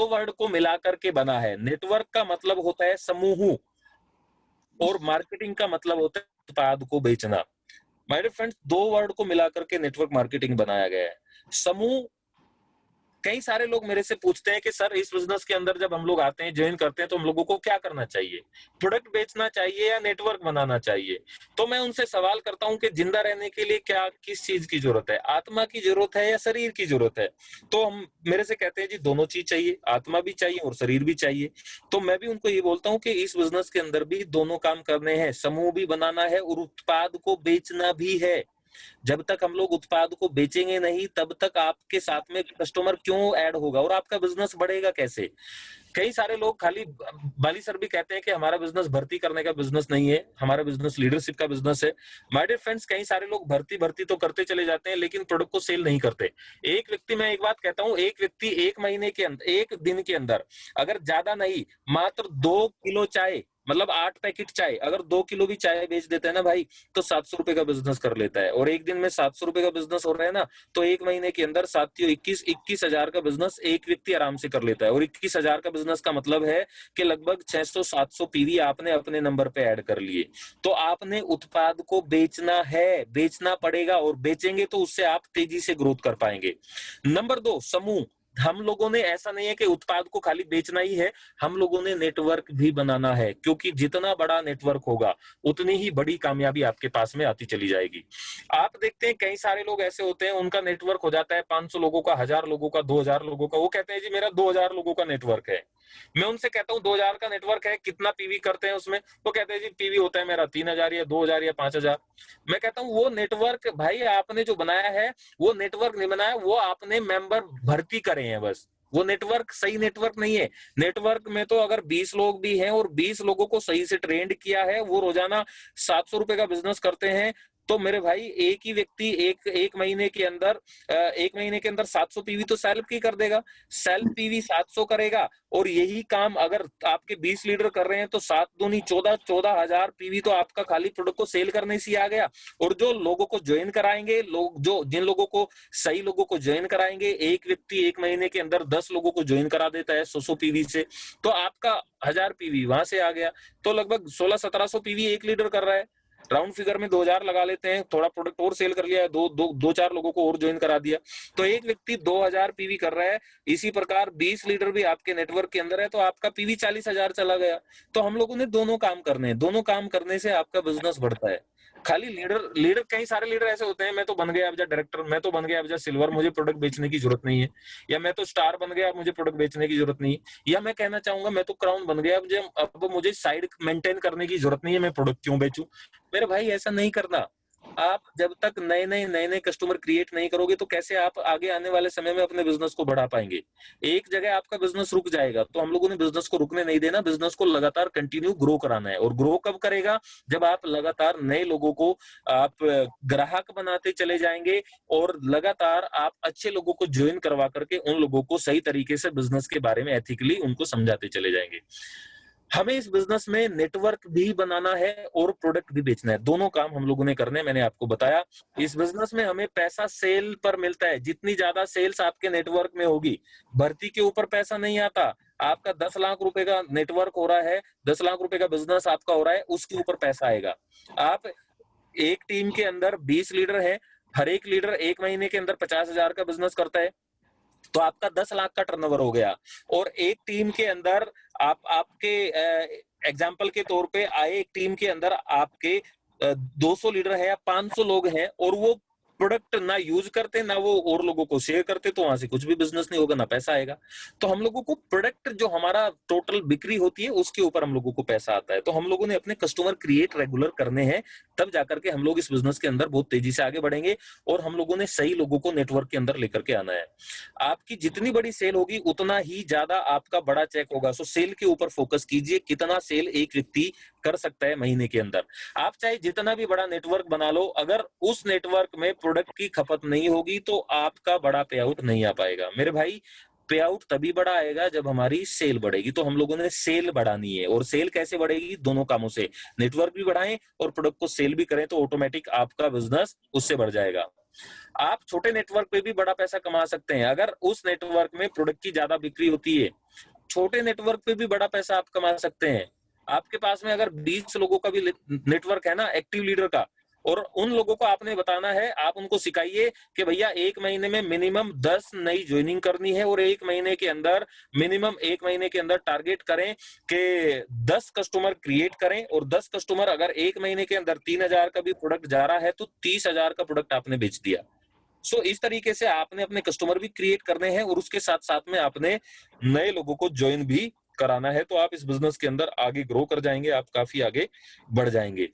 वर्ड को मिलाकर के बना है। नेटवर्क का मतलब होता है समूह और मार्केटिंग का मतलब होता है उत्पाद को बेचना। माय डियर फ्रेंड्स, दो वर्ड को मिलाकर के नेटवर्क मार्केटिंग बनाया गया है। समूह कई सारे लोग मेरे से पूछते हैं कि सर इस बिजनेस के अंदर जब हम लोग आते हैं, ज्वाइन करते हैं, तो हम लोगों को क्या करना चाहिए? प्रोडक्ट बेचना चाहिए या नेटवर्क बनाना चाहिए? तो मैं उनसे सवाल करता हूं कि जिंदा रहने के लिए क्या किस चीज की जरूरत है, आत्मा की जरूरत है या शरीर की जरूरत है? तो हम मेरे से कहते हैं जी दोनों चीज चाहिए, आत्मा भी चाहिए और शरीर भी चाहिए। तो मैं भी उनको ये बोलता हूँ कि इस बिजनेस के अंदर भी दोनों काम करने हैं, समूह भी बनाना है और उत्पाद को बेचना भी है। जब तक हम लोग उत्पाद को बेचेंगे नहीं, तब तक आपके साथ में कस्टमर क्यों ऐड होगा और आपका बिजनेस बढ़ेगा कैसे? कई सारे लोग खाली बाली सर भी कहते हैं कि हमारा बिजनेस भर्ती करने का बिजनेस नहीं है, हमारा बिजनेस लीडरशिप का बिजनेस है। माय डियर फ्रेंड्स, कई सारे लोग भर्ती भर्ती तो करते चले जाते हैं लेकिन प्रोडक्ट को सेल नहीं करते। एक व्यक्ति, मैं एक बात कहता हूं, एक व्यक्ति एक महीने के अंदर, एक दिन के अंदर अगर ज्यादा नहीं, मात्र 2 किलो चाय, मतलब 8 पैकेट चाय, अगर 2 किलो भी चाय बेच देते हैं ना भाई, तो 700 रुपए का बिजनेस कर लेता है। और एक दिन में 700 रुपए का बिजनेस हो रहा है ना, तो एक महीने के अंदर 21 हजार का बिजनेस एक व्यक्ति आराम से कर लेता है। और 21 हजार का बिजनेस का मतलब है कि लगभग 600-700 पीवी आपने अपने नंबर पे ऐड कर लिए। तो आपने उत्पाद को बेचना है, बेचना पड़ेगा, और बेचेंगे तो उससे आप तेजी से ग्रोथ कर पाएंगे। नंबर 2, समूह। हम लोगों ने, ऐसा नहीं है कि उत्पाद को खाली बेचना ही है, हम लोगों ने नेटवर्क भी बनाना है, क्योंकि जितना बड़ा नेटवर्क होगा उतनी ही बड़ी कामयाबी आपके पास में आती चली जाएगी। आप देखते हैं कई सारे लोग ऐसे होते हैं, उनका नेटवर्क हो जाता है 500 लोगों का, 1000 लोगों का, 2000 लोगों का। वो कहते हैं जी मेरा 2000 लोगों का नेटवर्क है। मैं उनसे कहता हूं 2000 का नेटवर्क है, कितना पीवी करते हैं उसमें? वो कहते हैं जी पीवी होता है मेरा 3000 या 2000 या 5000। मैं कहता हूं वो नेटवर्क भाई आपने जो बनाया है, वो नेटवर्क नहीं बनाया, वो आपने मेंबर भर्ती करे हैं बस। वो नेटवर्क सही नेटवर्क नहीं है। नेटवर्क में तो अगर 20 लोग भी हैं और 20 लोगों को सही से ट्रेंड किया है, वो रोजाना 700 रुपए का बिजनेस करते हैं, तो मेरे भाई एक ही व्यक्ति एक महीने के अंदर, 1 महीने के अंदर 700 पीवी तो सेल्फ की कर देगा। सेल्फ पीवी 700 करेगा, और यही काम अगर आपके 20 लीडर कर रहे हैं तो 7 दूनी 14, 14,000 पीवी तो आपका खाली प्रोडक्ट को सेल करने से आ गया। और जो लोगों को ज्वाइन कराएंगे, लोग जो जिन लोगों को, सही लोगों को ज्वाइन कराएंगे, एक व्यक्ति एक महीने के अंदर 10 लोगों को ज्वाइन करा देता है 100 पीवी से, तो आपका 1000 पीवी वहां से आ गया। तो लगभग 1600-1700 पीवी एक लीडर कर रहा है। राउंड फिगर में 2000 लगा लेते हैं, थोड़ा प्रोडक्ट और सेल कर लिया है, दो चार लोगों को और ज्वाइन करा दिया, तो एक व्यक्ति 2000 पीवी कर रहा है। इसी प्रकार 20 लीडर भी आपके नेटवर्क के अंदर है, तो आपका पीवी 40,000 चला गया। तो हम लोगों ने दोनों काम करने हैं, दोनों काम करने से आपका बिजनेस बढ़ता है। खाली लीडर लीडर कई सारे लीडर ऐसे होते हैं, मैं तो बन गया अब जा डायरेक्टर, मैं तो बन गया अब जा सिल्वर, मुझे प्रोडक्ट बेचने की जरूरत नहीं है, या मैं तो स्टार बन गया, मुझे प्रोडक्ट बेचने की जरूरत नहीं है, या मैं कहना चाहूंगा मैं तो क्राउन बन गया, अब मुझे साइड मेंटेन करने की जरूरत नहीं है, मैं प्रोडक्ट क्यों बेचूं? मेरे भाई ऐसा नहीं करना। आप जब तक नए नए कस्टमर क्रिएट नहीं करोगे, तो कैसे आप आगे आने वाले समय में अपने बिजनेस को बढ़ा पाएंगे? एक जगह आपका बिजनेस रुक जाएगा। तो हम लोगों ने बिजनेस को रुकने नहीं देना, बिजनेस को लगातार कंटिन्यू ग्रो कराना है। और ग्रो कब करेगा? जब आप लगातार नए लोगों को आप ग्राहक बनाते चले जाएंगे, और लगातार आप अच्छे लोगों को ज्वाइन करवा करके उन लोगों को सही तरीके से बिजनेस के बारे में एथिकली उनको समझाते चले जाएंगे। हमें इस बिजनेस में नेटवर्क भी बनाना है और प्रोडक्ट भी बेचना है, दोनों काम हम लोगों ने करने हैं। मैंने आपको बताया, इस बिजनेस में हमें पैसा सेल पर मिलता है। जितनी ज्यादा सेल्स आपके नेटवर्क में होगी, भर्ती के ऊपर पैसा नहीं आता। आपका 10 लाख रुपए का नेटवर्क हो रहा है, 10 लाख रुपए का बिजनेस आपका हो रहा है, उसके ऊपर पैसा आएगा। आप एक टीम के अंदर 20 लीडर है, हर एक लीडर एक महीने के अंदर 50,000 का बिजनेस करता है, तो आपका 10 लाख का टर्नओवर हो गया। और एक टीम के अंदर आपके एग्जाम्पल के तौर पे आए, एक टीम के अंदर आपके 200 लीडर है या 500 लोग हैं, और वो प्रोडक्ट ना यूज करते, ना वो और लोगों को शेयर करते, तो वहां से कुछ भी बिजनेस नहीं होगा, ना पैसा आएगा। तो हम लोगों को प्रोडक्ट, जो हमारा टोटल बिक्री होती है, उसके ऊपर हम लोगों को पैसा आता है। तो हम लोगों ने अपने कस्टमर क्रिएट रेगुलर करने हैं, तब जाकर के हम लोग इस बिजनेस के अंदर बहुत तेजी से आगे बढ़ेंगे। और हम लोगों ने सही लोगों को नेटवर्क के अंदर लेकर के आना है। आपकी जितनी बड़ी सेल होगी, उतना ही ज्यादा आपका बड़ा चेक होगा। सो सेल के ऊपर फोकस कीजिए, कितना सेल एक व्यक्ति कर सकता है महीने के अंदर। आप चाहे जितना भी बड़ा नेटवर्क बना लो, अगर उस नेटवर्क में प्रोडक्ट की खपत नहीं होगी, तो आपका बड़ा पे आउट नहीं आ पाएगा। मेरे भाई, पे आउट तभी बड़ा आएगा जब हमारी सेल बढ़ेगी। तो हम लोगों ने सेल बढ़ानी है। और सेल कैसे बढ़ेगी? दोनों कामों से। नेटवर्क भी बढ़ाएं और प्रोडक्ट को सेल भी करें, तो ऑटोमेटिक आपका बिजनेस उससे बढ़ जाएगा। आप छोटे नेटवर्क पे भी बड़ा पैसा कमा सकते हैं, अगर उस नेटवर्क में प्रोडक्ट की ज्यादा बिक्री होती है। छोटे नेटवर्क पे भी बड़ा पैसा आप कमा सकते हैं। आपके पास में अगर 20 लोगों का भी नेटवर्क है ना, एक्टिव लीडर का, और उन लोगों को आपने बताना है, आप उनको सिखाइए कि भैया 1 महीने में मिनिमम 10 नई ज्वाइनिंग करनी है और 1 महीने के अंदर मिनिमम 1 महीने के अंदर टारगेट करें कि 10 कस्टमर क्रिएट करें, और 10 कस्टमर अगर 1 महीने के अंदर 3000 का भी प्रोडक्ट जा रहा है तो 30,000 का प्रोडक्ट आपने बेच दिया। सो इस तरीके से आपने अपने कस्टमर भी क्रिएट करने हैं और उसके साथ साथ में आपने नए लोगों को ज्वाइन भी कराना है, तो आप इस बिजनेस के अंदर आगे ग्रो कर जाएंगे, आप काफी आगे बढ़ जाएंगे।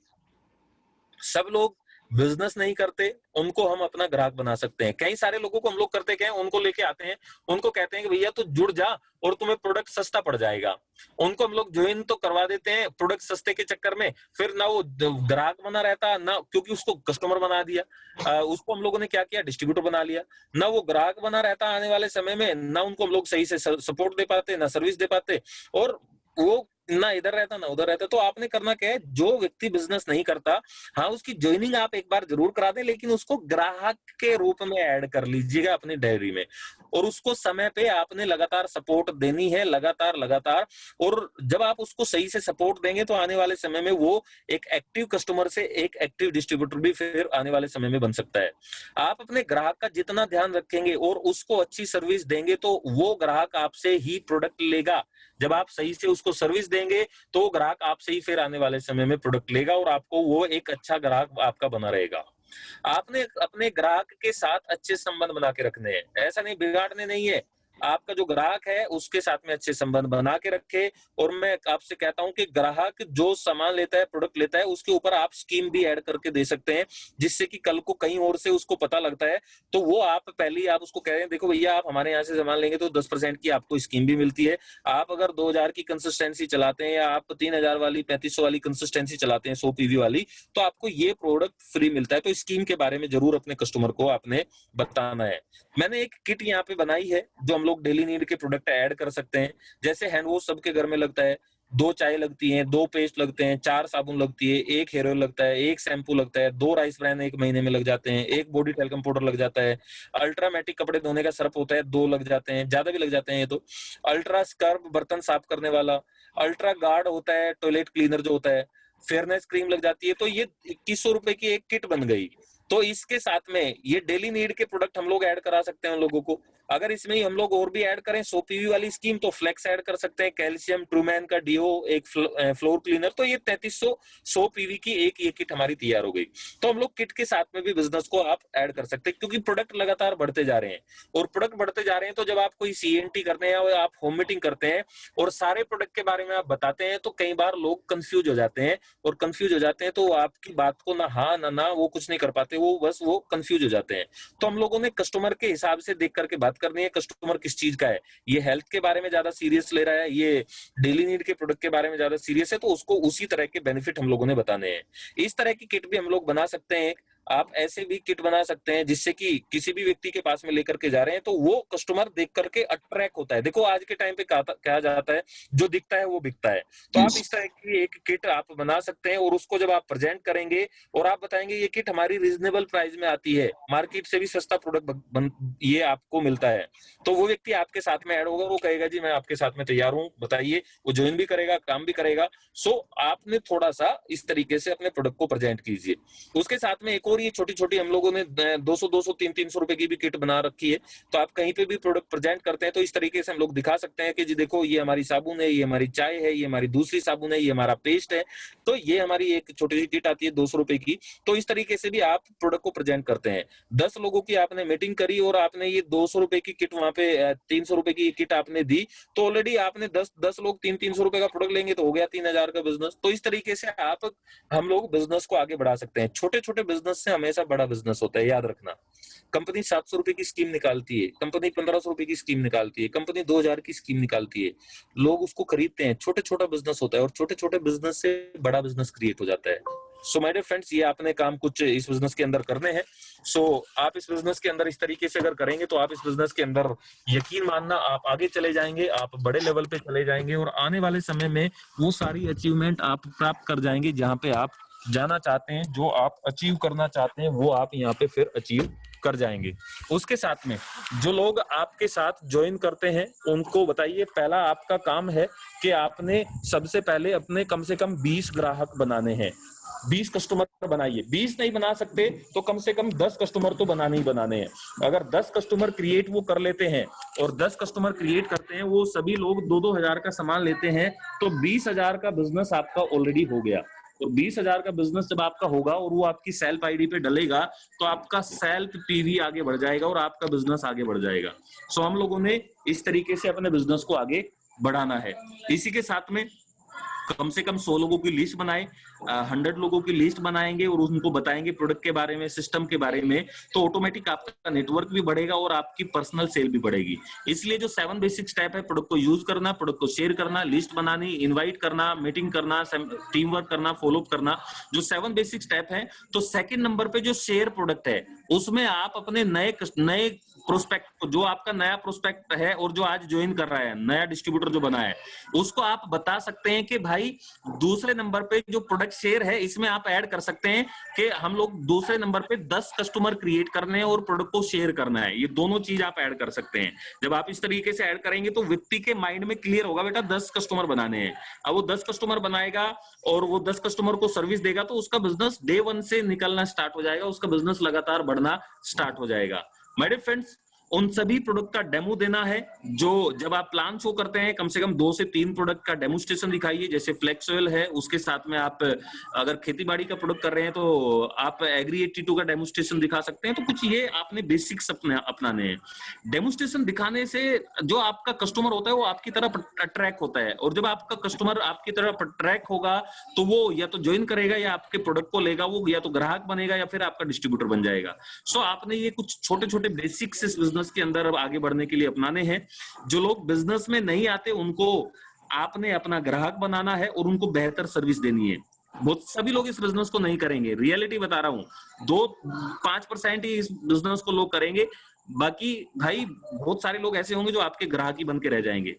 सब लोग बिजनेस नहीं करते, उनको हम अपना ग्राहक बना सकते हैं। कई सारे लोगों को हम लोग करते क्या है, उनको लेके आते हैं, उनको कहते हैं कि भैया तू जुड़ जा और तुम्हें प्रोडक्ट सस्ता पड़ जाएगा। उनको हम लोग ज्वाइन तो करवा देते हैं प्रोडक्ट सस्ते के चक्कर में, फिर ना वो ग्राहक बना रहता ना, क्योंकि उसको कस्टमर बना दिया। उसको हम लोगों ने क्या किया, डिस्ट्रीब्यूटर बना लिया। ना वो ग्राहक बना रहता आने वाले समय में, ना उनको हम लोग सही से सपोर्ट दे पाते, ना सर्विस दे पाते, और वो ना इधर रहता ना उधर रहता। तो आपने करना क्या है, जो व्यक्ति बिजनेस नहीं करता, हाँ उसकी ज्वाइनिंग आप एक बार जरूर करा दें, लेकिन उसको ग्राहक के रूप में ऐड कर लीजिएगा अपनी डायरी में, और उसको समय पे आपने लगातार सपोर्ट देनी है, लगातार लगातार। और जब आप उसको सही से सपोर्ट देंगे तो आने वाले समय में वो एक एक्टिव कस्टमर से एक एक्टिव डिस्ट्रीब्यूटर भी फिर आने वाले समय में बन सकता है। आप अपने ग्राहक का जितना ध्यान रखेंगे और उसको अच्छी सर्विस देंगे तो वो ग्राहक आपसे ही प्रोडक्ट लेगा। जब आप सही से उसको सर्विस देंगे तो वो ग्राहक आपसे ही फिर आने वाले समय में प्रोडक्ट लेगा और आपको वो एक अच्छा ग्राहक आपका बना रहेगा। आपने अपने ग्राहक के साथ अच्छे संबंध बना के रखने हैं, ऐसा नहीं बिगाड़ने नहीं है। आपका जो ग्राहक है उसके साथ में अच्छे संबंध बना के रखे। और मैं आपसे कहता हूं कि ग्राहक जो सामान लेता है, प्रोडक्ट लेता है, उसके ऊपर आप स्कीम भी ऐड करके दे सकते हैं, जिससे कि कल को कहीं और से उसको पता लगता है तो वो आप पहले ही आप उसको कह रहे हैं, देखो भैया आप हमारे यहाँ से सामान लेंगे तो 10% की आपको स्कीम भी मिलती है। आप अगर 2000 की कंसिस्टेंसी चलाते हैं या आप 3000 वाली 3500 वाली कंसिस्टेंसी चलाते हैं 100 पीवी वाली, तो आपको ये प्रोडक्ट फ्री मिलता है। तो स्कीम के बारे में जरूर अपने कस्टमर को आपने बताना है। मैंने एक किट यहाँ पे बनाई है जो हम लोग डेली नीड के प्रोडक्ट ऐड कर सकते हैं। जैसे हैंड वॉश सबके घर में लगता है, 2 चाय लगती हैं, 2 पेस्ट लगते हैं, 4 साबुन लगती है, 1 हेयर ऑयल लगता है, 1 शैम्पू लगता है, 2 राइस ब्रान 1 महीने में लग जाते हैं, 1 बॉडी टैल्कम पाउडर लग जाता है, अल्ट्रामेटिक कपड़े धोने का सर्फ होता है 2 लग जाते हैं, ज्यादा भी लग जाते हैं ये तो, अल्ट्रा स्क्रब बर्तन साफ करने वाला, अल्ट्रा गार्ड होता है टॉयलेट क्लीनर जो होता है, फेयरनेस क्रीम लग जाती है। तो ये 2100 रुपए की एक किट बन गई। तो इसके साथ में ये डेली नीड के प्रोडक्ट हम लोग ऐड करा सकते हैं उन लोगों को। अगर इसमें ही हम लोग और भी ऐड करें 100 पीवी वाली स्कीम, तो फ्लेक्स ऐड कर सकते हैं, कैल्शियम, ट्रूमैन का डीओ, एक फ्लोर क्लीनर। तो ये 3300 100 पीवी की एक ये किट हमारी तैयार हो गई। तो हम लोग किट के साथ में भी बिजनेस को आप ऐड कर सकते हैं, क्योंकि प्रोडक्ट लगातार बढ़ते जा रहे हैं और प्रोडक्ट बढ़ते जा रहे हैं। तो जब आप कोई सीएनटी करते हैं या आप होम मीटिंग करते हैं और सारे प्रोडक्ट के बारे में आप बताते हैं, तो कई बार लोग कंफ्यूज हो जाते हैं, और कंफ्यूज हो जाते हैं तो आपकी बात को ना हाँ ना वो कुछ नहीं कर पाते, वो बस वो कंफ्यूज हो जाते हैं। तो हम लोगों ने कस्टमर के हिसाब से देख करके बात करनी है, कस्टमर किस चीज का है, ये हेल्थ के बारे में ज्यादा सीरियस ले रहा है, ये डेली नीड के प्रोडक्ट के बारे में ज्यादा सीरियस है, तो उसको उसी तरह के बेनिफिट हम लोगों ने बताने हैं। इस तरह की किट भी हम लोग बना सकते हैं। आप ऐसे भी किट बना सकते हैं जिससे कि किसी भी व्यक्ति के पास में लेकर के जा रहे हैं तो वो कस्टमर देख करके अट्रैक्ट होता है। देखो आज के टाइम पे कहा जाता है जो दिखता है वो बिकता है। तो आप इस तरह की एक किट आप बना सकते हैं और उसको जब आप प्रेजेंट करेंगे और आप बताएंगे ये किट हमारी रीजनेबल प्राइस में आती है, मार्केट से भी सस्ता प्रोडक्ट ये आपको मिलता है, तो वो व्यक्ति आपके साथ में ऐड होगा, वो कहेगा जी मैं आपके साथ में तैयार हूँ, बताइए, वो ज्वाइन भी करेगा, काम भी करेगा। सो आपने थोड़ा सा इस तरीके से अपने प्रोडक्ट को प्रेजेंट कीजिए। उसके साथ में एक और ये छोटी छोटी हम लोगों ने 200 300 रुपए की भी किट बना रखी है। तो आप कहीं पे भी प्रोडक्ट प्रेजेंट करते हैं तो इस तरीके से हम लोग दिखा सकते हैं कि जी देखो ये हमारी साबुन है, ये हमारी चाय है, ये हमारी दूसरी साबुन है, ये हमारा पेस्ट है। तो ये हमारी एक छोटी सी किट आती है 200 रुपए की। तो इस तरीके से भी आप प्रोडक्ट को प्रेजेंट करते हैं। 10 लोगों की आपने मीटिंग करी और आपने ये 200 रुपए की किट वहां पे 300 रुपए की किट आपने दी, तो ऑलरेडी आपने 10 लोग 300 रुपए का प्रोडक्ट लेंगे तो हो गया 3000 का बिजनेस। तो इस तरीके से हम लोग बिजनेस को आगे बढ़ा सकते हैं। छोटे छोटे बिजनेस से हमेशा बड़ा बिजनेस होता है, याद रखना। कंपनी 700 रुपए की स्कीम निकालती है, कंपनी 1500 रुपए की स्कीम निकालती है, कंपनी 2000 की स्कीम निकालती है, लोग उसको खरीदते हैं। छोटे छोटा बिजनेस होता है और छोटे छोटे बिजनेस से बड़ा बिजनेस क्रिएट हो जाता है। सो माय डियर फ्रेंड्स, ये आपने काम कुछ इस बिजनेस के अंदर करने हैं। सो आप इस बिजनेस के अंदर इस तरीके से अगर करेंगे तो आप इस बिजनेस के अंदर यकीन मानना आप आगे चले जाएंगे, आप बड़े लेवल पे चले जाएंगे और आने वाले समय में वो सारी अचीवमेंट आप प्राप्त कर जाएंगे जहां पे आप जाना चाहते हैं, जो आप अचीव करना चाहते हैं वो आप यहाँ पे फिर अचीव कर जाएंगे। उसके साथ में जो लोग आपके साथ ज्वाइन करते हैं उनको बताइए, पहला आपका काम है कि आपने सबसे पहले अपने कम से कम 20 ग्राहक बनाने हैं। 20 कस्टमर बनाइए, 20 नहीं बना सकते तो कम से कम 10 कस्टमर तो बनाने ही बनाने हैं। अगर 10 कस्टमर क्रिएट वो कर लेते हैं और 10 कस्टमर क्रिएट करते हैं, वो सभी लोग 2-2 हजार का सामान लेते हैं, तो 20,000 का बिजनेस आपका ऑलरेडी हो गया। और 20,000 का बिजनेस जब आपका होगा और वो आपकी सेल्फ आईडी पे डलेगा तो आपका सेल्फ पीवी आगे बढ़ जाएगा और आपका बिजनेस आगे बढ़ जाएगा। सो हम लोगों ने इस तरीके से अपने बिजनेस को आगे बढ़ाना है। इसी के साथ में कम से कम 100 लोगों की लिस्ट बनाए, 100 लोगों की लिस्ट बनाएंगे और उनको बताएंगे प्रोडक्ट के बारे में, सिस्टम के बारे में, तो ऑटोमेटिक आपका नेटवर्क भी बढ़ेगा और आपकी पर्सनल सेल भी बढ़ेगी। इसलिए जो 7 बेसिक स्टेप है, प्रोडक्ट को यूज करना, प्रोडक्ट को शेयर करना, लिस्ट बनानी, इनवाइट करना, मीटिंग करना, टीम वर्क करना, फॉलो अप करना, जो 7 बेसिक स्टेप है। तो सेकंड नंबर पे जो शेयर प्रोडक्ट है उसमें आप अपने नए प्रोस्पेक्ट को, जो आपका नया प्रोस्पेक्ट है और जो आज ज्वाइन कर रहा है, नया डिस्ट्रीब्यूटर जो बना है, उसको आप बता सकते हैं कि भाई दूसरे नंबर पे जो प्रोडक्ट शेयर है इसमें आप ऐड कर सकते हैं कि हम लोग दूसरे नंबर पे 10 कस्टमर क्रिएट करने हैं और प्रोडक्ट को शेयर करना है। ये दोनों चीज आप ऐड कर सकते हैं। जब आप इस तरीके से ऐड करेंगे तो व्यक्ति के माइंड में क्लियर होगा, बेटा 10 कस्टमर बनाने हैं। अब वो 10 कस्टमर बनाएगा और वो 10 कस्टमर को सर्विस देगा तो उसका बिजनेस डे 1 से निकलना स्टार्ट हो जाएगा, उसका बिजनेस लगातार बढ़ना स्टार्ट हो जाएगा। माय डियर फ्रेंड्स, उन सभी प्रोडक्ट का डेमो देना है। जो जब आप प्लान शो करते हैं कम से कम 2 से 3 प्रोडक्ट का डेमोस्ट्रेशन दिखाइए। जैसे फ्लेक्स ऑयल है, उसके साथ में आप अगर खेतीबाड़ी का प्रोडक्ट कर रहे हैं तो आप एग्री 82 का डेमोस्ट्रेशन दिखा सकते हैं। तो कुछ ये आपने बेसिक्स अपनाने हैं। डेमोस्ट्रेशन दिखाने से जो आपका कस्टमर होता है वो आपकी तरफ अट्रैक्ट होता है, और जब आपका कस्टमर आपकी तरफ अट्रैक्ट होगा तो वो या तो ज्वाइन करेगा या आपके प्रोडक्ट को लेगा, वो या तो ग्राहक बनेगा या फिर आपका डिस्ट्रीब्यूटर बन जाएगा। सो आपने ये कुछ छोटे छोटे बेसिक्स इस बिजनेस के अंदर अब आगे बढ़ने के लिए अपनाने हैं। जो लोग बिजनेस में नहीं आते उनको आपने अपना ग्राहक बनाना है और उनको बेहतर सर्विस देनी है। बहुत सभी लोग इस बिजनेस को नहीं करेंगे, रियलिटी बता रहा हूं। 2-5% ही इस बिजनेस को लोग करेंगे, बाकी भाई बहुत सारे लोग ऐसे होंगे जो आपके ग्राहक ही बन के रह जाएंगे।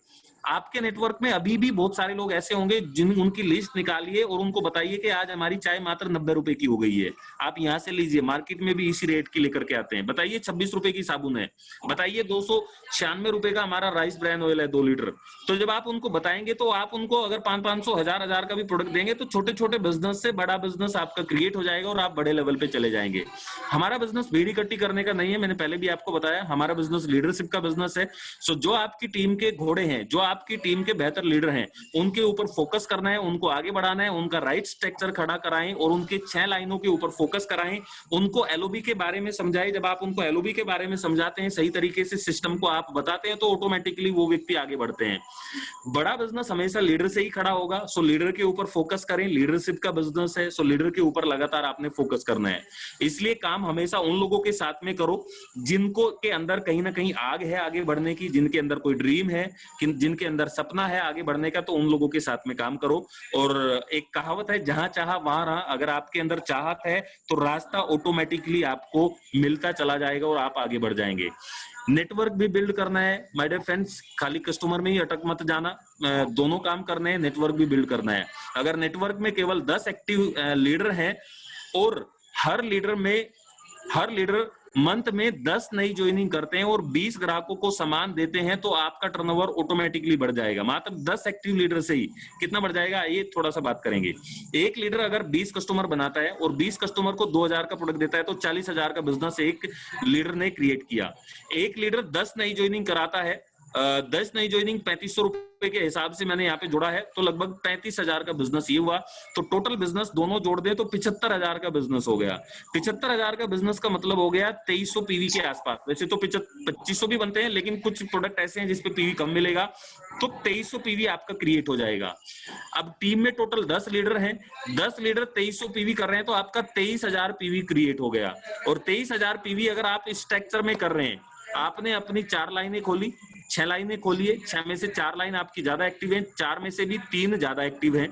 आपके नेटवर्क में अभी भी बहुत सारे लोग ऐसे होंगे जिन उनकी लिस्ट निकालिए और उनको बताइए कि आज हमारी चाय मात्र 90 रुपए की हो गई है, आप यहां से लीजिए। मार्केट में भी इसी रेट की लेकर के आते हैं। बताइए 26 रुपए की साबुन है, बताइए 296 रुपए का हमारा राइस ब्रांड ऑयल है 2 लीटर। तो जब आप उनको बताएंगे तो आप उनको अगर 500, 1000 का भी प्रोडक्ट देंगे तो छोटे छोटे बिजनेस से बड़ा बिजनेस आपका क्रिएट हो जाएगा और आप बड़े लेवल पे चले जाएंगे। हमारा बिजनेस बीड़ी कट्टी करने का नहीं है, मैंने पहले भी आपको बताया, हमारा बिजनेस लीडरशिप का बिजनेस है। सो जो आपकी टीम के घोड़े हैं, जो आपकी टीम के बेहतर लीडर हैं, उनके ऊपर फोकस करना है, उनको आगे बढ़ाना है, उनका राइट स्ट्रक्चर खड़ा कराएं और उनके 6 लाइनों के ऊपर फोकस कराएं। उनको एलओबी के बारे में समझाएं। जब आप उनको एलओबी के बारे में समझाते हैं, सही तरीके से सिस्टम को आप बताते हैं, तो ऑटोमेटिकली वो व्यक्ति आगे बढ़ते हैं। बड़ा बिजनेस हमेशा लीडर से ही खड़ा होगा। सो लीडर के ऊपर फोकस करें, लीडरशिप का बिजनेस है, सो लीडर के ऊपर लगातार आपने फोकस करना है। इसलिए काम हमेशा उन लोगों के साथ में करो जिनको के अंदर कहीं ना कहीं आग है आगे बढ़ने की, जिनके अंदर कोई ड्रीम है, जिनके अंदर सपना है आगे बढ़ने का, तो उन लोगों के साथ में काम करो। और एक कहावत है, जहां चाहा वहां रहा। अगर आपके अंदर चाहत है तो रास्ता ऑटोमेटिकली आपको मिलता चला जाएगा और आप आगे बढ़ जाएंगे। नेटवर्क भी बिल्ड करना है माय डियर फ्रेंड्स, खाली कस्टमर में ही अटक मत जाना, दोनों काम करने हैं, नेटवर्क भी बिल्ड करना है। अगर नेटवर्क में केवल 10 एक्टिव लीडर हैं और हर लीडर मंथ में 10 नई ज्वाइनिंग करते हैं और 20 ग्राहकों को सामान देते हैं, तो आपका टर्नओवर ऑटोमेटिकली बढ़ जाएगा। मात्र 10 एक्टिव लीडर से ही कितना बढ़ जाएगा, ये थोड़ा सा बात करेंगे। एक लीडर अगर 20 कस्टमर बनाता है और 20 कस्टमर को 2000 का प्रोडक्ट देता है, तो 40,000 का बिजनेस एक लीडर ने क्रिएट किया। एक लीडर 10 नई ज्वाइनिंग कराता है, 10 नई ज्वाइनिंग 3500 रुपए के हिसाब से मैंने यहाँ पे जोड़ा है, तो लगभग 35,000 का बिजनेस ये हुआ। तो टोटल बिजनेस दोनों जोड़ दें तो 75,000 का बिजनेस हो गया। 75,000 का बिजनेस का मतलब हो गया 2300 पीवी के आसपास। वैसे तो 2500 भी बनते हैं, लेकिन कुछ प्रोडक्ट ऐसे हैं जिसपे पीवी कम मिलेगा, तो 2300 पीवी आपका क्रिएट हो जाएगा। अब टीम में टोटल 10 लीडर हैं, 10 लीडर 2300 पीवी कर रहे हैं, तो आपका 23,000 पीवी क्रिएट हो गया। और 23,000 पीवी अगर आप इस स्ट्रक्चर में कर रहे हैं, आपने अपनी 4 लाइनें खोली, 6 लाइनें खोलिए, 6 में से 4 लाइन आपकी ज्यादा एक्टिव हैं, 4 में से भी 3 ज्यादा एक्टिव हैं।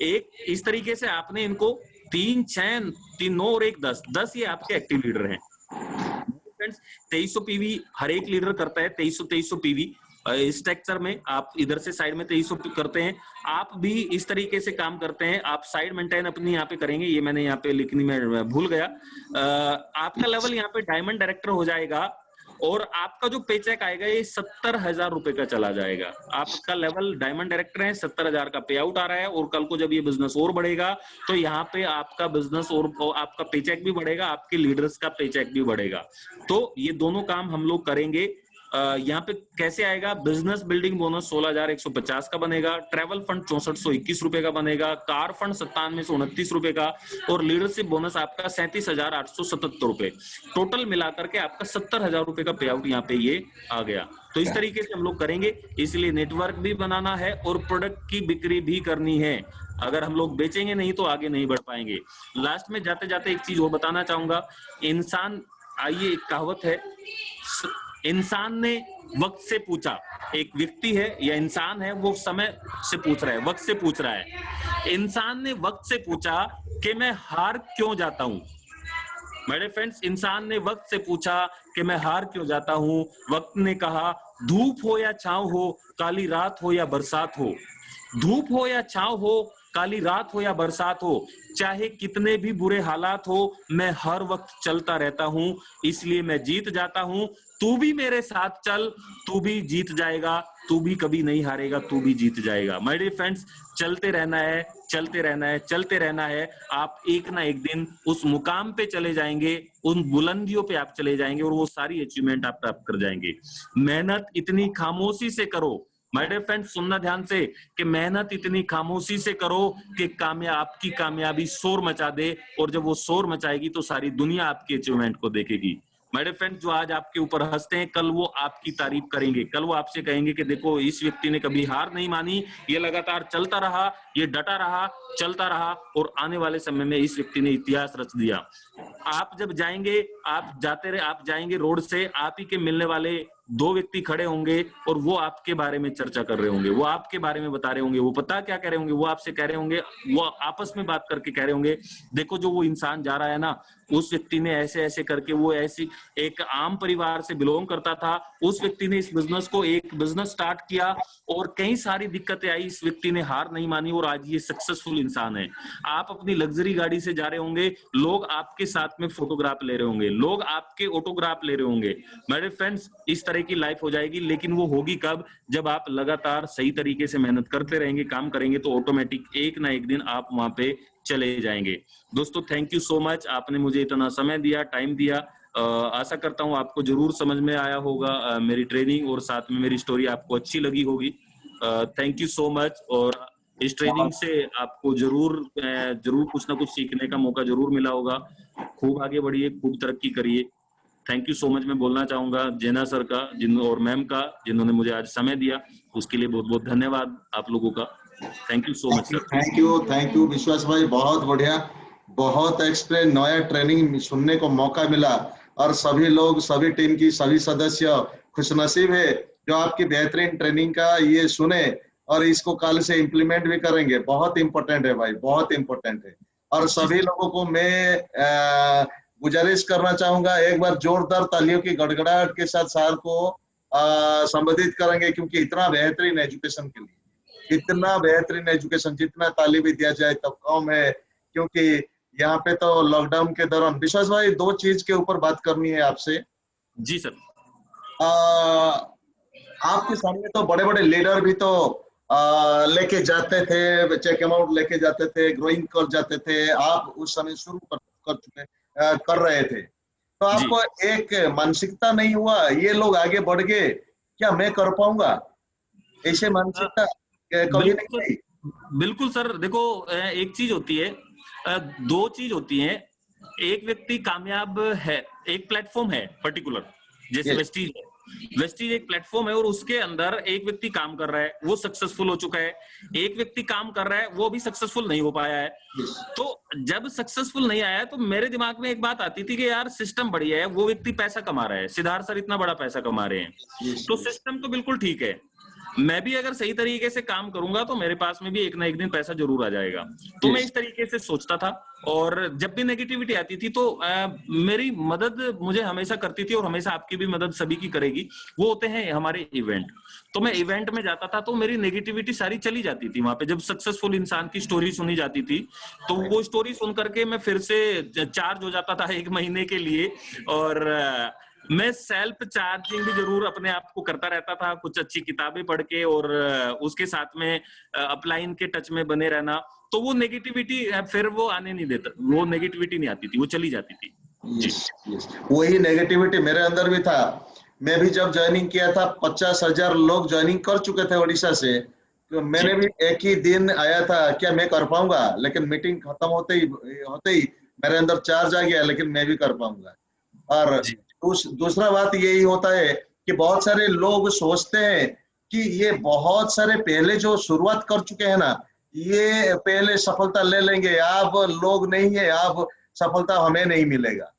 एक इस तरीके से आपने इनको 3, 6, 3, 9 और 1, 10 ये आपके एक्टिव लीडर हैं। फ्रेंड्स 2300 पीवी हर एक लीडर करता है, 2300 पीवी। स्ट्रक्चर में आप इधर से साइड में 2300 करते हैं, आप भी इस तरीके से काम करते हैं, आप साइड मेंटेन अपनी यहाँ पे करेंगे, ये मैंने यहाँ पे लिखनी में भूल गया। आपका लेवल यहाँ पे डायमंड डायरेक्टर हो जाएगा और आपका जो पे चेक आएगा ये 70,000 रुपए का चला जाएगा। आपका लेवल डायमंड डायरेक्टर है, 70,000 का पे आउट आ रहा है और कल को जब ये बिजनेस और बढ़ेगा तो यहाँ पे आपका बिजनेस और आपका पे चेक भी बढ़ेगा, आपके लीडर्स का पे चेक भी बढ़ेगा। तो ये दोनों काम हम लोग करेंगे। यहाँ पे कैसे आएगा? बिजनेस बिल्डिंग बोनस 16,150 का बनेगा, ट्रैवल फंड 6421 रुपए का बनेगा, कार फंड 9729 रुपए का और लीडरशिप बोनस आपका 37,877 रुपए। टोटल मिलाकर के आपका 70,000 रुपए का पे आउट यहाँ पे ये आ गया। तो इस तरीके से हम लोग करेंगे, इसलिए नेटवर्क भी बनाना है और प्रोडक्ट की बिक्री भी करनी है। अगर हम लोग बेचेंगे नहीं तो आगे नहीं बढ़ पाएंगे। लास्ट में जाते जाते एक चीज और बताना चाहूंगा, इंसान, आइए एक कहावत है, इंसान ने वक्त से पूछा, एक व्यक्ति है या इंसान है वो समय से पूछ रहा है, वक्त से पूछ रहा है। इंसान ने वक्त से पूछा कि मैं हार क्यों जाता हूं। मेरे फ्रेंड्स, इंसान ने वक्त से पूछा कि मैं हार क्यों जाता हूं। वक्त ने कहा, धूप हो या छांव हो, काली रात हो या बरसात हो, धूप हो या छांव हो, काली रात हो या बरसात हो, चाहे कितने भी बुरे हालात हो, मैं हर वक्त चलता रहता हूं, इसलिए मैं जीत जाता हूं। तू भी मेरे साथ चल, तू भी जीत जाएगा, तू भी कभी नहीं हारेगा, तू भी जीत जाएगा। माय डियर फ्रेंड्स, चलते रहना है, चलते रहना है, चलते रहना है। आप एक ना एक दिन उस मुकाम पे चले जाएंगे, उन बुलंदियों पे आप चले जाएंगे और वो सारी अचीवमेंट आप प्राप्त कर जाएंगे। मेहनत इतनी खामोशी से करो, माय डियर फ्रेंड्स सुनना ध्यान से, कि मेहनत इतनी खामोशी से करो कि आपकी कामयाबी शोर मचा दे, और जब वो शोर मचाएगी तो सारी दुनिया आपकी अचीवमेंट को देखेगी। माय डियर फ्रेंड्स, जो आज आपके ऊपर हंसते हैं, कल वो आपकी तारीफ करेंगे, कल वो आपसे कहेंगे कि देखो इस व्यक्ति ने कभी हार नहीं मानी, ये लगातार चलता रहा, ये डटा रहा, चलता रहा और आने वाले समय में इस व्यक्ति ने इतिहास रच दिया। आप जब जाएंगे, आप जाते रहे, आप जाएंगे रोड से, आप ही के मिलने वाले दो व्यक्ति खड़े होंगे और वो आपके बारे में चर्चा कर रहे होंगे, वो आपके बारे में बता रहे होंगे, वो पता क्या कह रहे होंगे, वो आपसे कह रहे होंगे, वो आपस में बात करके कह रहे होंगे, देखो जो वो इंसान जा रहा है ना, उस व्यक्ति ने ऐसे ऐसे करके, वो ऐसी एक आम परिवार से बिलोंग करता था, उस व्यक्ति ने इस बिजनेस को एक बिजनेस स्टार्ट किया और कई सारी दिक्कतें आई, इस व्यक्ति ने हार नहीं मानी और आज ये सक्सेसफुल इंसान है। आप अपनी लग्जरी गाड़ी से जा रहे होंगे, लोग आपके साथ में फोटोग्राफ ले रहे होंगे, लोग आपके ऑटोग्राफ ले रहे होंगे। मेरे फ्रेंड्स, इस तरह की लाइफ हो जाएगी, लेकिन वो होगी कब? जब आप लगातार सही तरीके से मेहनत करते रहेंगे, काम करेंगे, तो ऑटोमेटिक एक ना एक दिन आप वहां पे चले जाएंगे। दोस्तों, थैंक यू सो मच, आपने मुझे इतना समय दिया, टाइम दिया। आशा करता हूं आपको जरूर समझ में आया होगा मेरी ट्रेनिंग, और साथ में मेरी स्टोरी आपको अच्छी लगी होगी। थैंक यू सो मच, और इस ट्रेनिंग से आपको जरूर कुछ ना कुछ सीखने का मौका जरूर मिला होगा। खूब आगे बढ़िए, खूब तरक्की करिए। थैंक यू सो मच मैं बोलना चाहूंगा जेना सर का और मैम का, जिन्होंने मुझे आज समय दिया, उसके लिए बहुत बहुत धन्यवाद आप लोगों का। Thank you so much sir. Thank you विश्वास भाई, बहुत बढ़िया, बहुत एक्सप्लेन, नया ट्रेनिंग सुनने को मौका मिला, और सभी लोग, सभी टीम की सभी सदस्य खुशनसीब है जो आपकी बेहतरीन ट्रेनिंग का ये सुने और इसको कल से इम्प्लीमेंट भी करेंगे। बहुत इंपॉर्टेंट है भाई, बहुत इंपॉर्टेंट है। और सभी लोगों को मैं गुजारिश करना चाहूंगा, एक बार जोरदार तालियों की गड़गड़ाहट के साथ सर को संबोधित करेंगे, क्योंकि इतना बेहतरीन एजुकेशन के लिए, इतना बेहतरीन एजुकेशन, जितना ताली भी दिया जाए तब कम है, क्योंकि यहाँ पे तो लॉकडाउन के दौरान। विश्वास भाई, दो चीज के ऊपर बात करनी है आपसे। जी सर। आपके सामने तो बड़े बड़े लीडर भी तो लेके जाते थे, चेक अमाउंट लेके जाते थे, ग्रोइंग कर जाते थे, आप उस समय शुरू कर रहे थे, तो आपको एक मानसिकता नहीं हुआ, ये लोग आगे बढ़ गए, क्या मैं कर पाऊंगा? ऐसे मानसिकता कभी नहीं आई? बिल्कुल सर, देखो एक चीज होती है, दो चीज होती है। एक व्यक्ति कामयाब है, एक प्लेटफॉर्म है पर्टिकुलर, जैसे वेस्टीज है, वेस्टीज एक प्लेटफॉर्म है और उसके अंदर एक व्यक्ति काम कर रहा है, वो सक्सेसफुल हो चुका है। एक व्यक्ति काम कर रहा है, वो अभी सक्सेसफुल नहीं हो पाया है। तो जब सक्सेसफुल नहीं आया तो मेरे दिमाग में एक बात आती थी कि यार सिस्टम बढ़िया है, वो व्यक्ति पैसा कमा रहा है, सिद्धार्थ सर इतना बड़ा पैसा कमा रहे हैं, तो सिस्टम तो बिल्कुल ठीक है, मैं भी अगर सही तरीके से काम करूंगा तो मेरे पास में भी एक ना एक दिन पैसा जरूर आ जाएगा। तो मैं Yes. इस तरीके से सोचता था। और जब भी नेगेटिविटी आती थी तो मेरी मदद मुझे हमेशा करती थी, और हमेशा आपकी भी मदद सभी की करेगी, वो होते हैं हमारे इवेंट। तो मैं इवेंट में जाता था तो मेरी नेगेटिविटी सारी चली जाती थी वहां पे। जब सक्सेसफुल इंसान की स्टोरी सुनी जाती थी तो वो स्टोरी सुन करके मैं फिर से चार्ज हो जाता था 1 महीने के लिए। और मैं सेल्फ चार्जिंग भी जरूर अपने आप को करता रहता था, कुछ अच्छी किताबें पढ़ के, और उसके साथ में अपलाइन के टच में बने रहना। तो वो नेगेटिविटी फिर वो आने नहीं देता, वो नेगेटिविटी नहीं आती थी, वो चली जाती थी। जी। यस, यस, वही नेगेटिविटी मेरे अंदर भी था। मैं भी जब ज्वाइनिंग किया था 50,000 लोग ज्वाइनिंग कर चुके थे उड़ीसा से, तो मैंने जी। भी एक ही दिन आया था क्या मैं कर पाऊंगा, लेकिन मीटिंग खत्म होते ही मेरे अंदर चार्ज आ गया, लेकिन मैं भी कर पाऊंगा। और जी। दूसरा बात यही होता है कि बहुत सारे लोग सोचते हैं कि ये बहुत सारे पहले जो शुरुआत कर चुके हैं ना, ये पहले सफलता ले लेंगे, अब लोग नहीं है, अब सफलता हमें नहीं मिलेगा।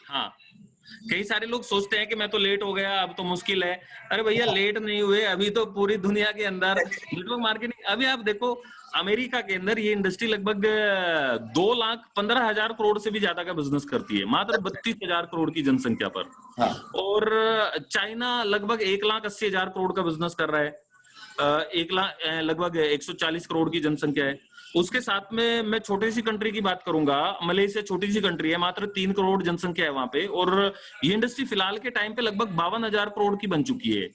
हाँ, कई सारे लोग सोचते हैं कि मैं तो लेट हो गया, अब तो मुश्किल है। अरे भैया, लेट नहीं हुए, अभी तो पूरी दुनिया के अंदर नेटवर्क मार्केटिंग, अभी आप देखो अमेरिका के अंदर ये इंडस्ट्री लगभग 2,15,000 करोड़ से भी ज्यादा का बिजनेस करती है, मात्र 32,000 करोड़ की जनसंख्या पर। हाँ, और चाइना लगभग 1,80,000 करोड़ का बिजनेस कर रहा है। 1 लाख लगभग 140 करोड़ की जनसंख्या है। उसके साथ में मैं छोटी सी कंट्री की बात करूंगा, मलेशिया छोटी सी कंट्री है, मात्र 3 करोड़ जनसंख्या है वहां पे। और ये इंडस्ट्री फिलहाल के टाइम पे लगभग 52,000 करोड़ की बन चुकी है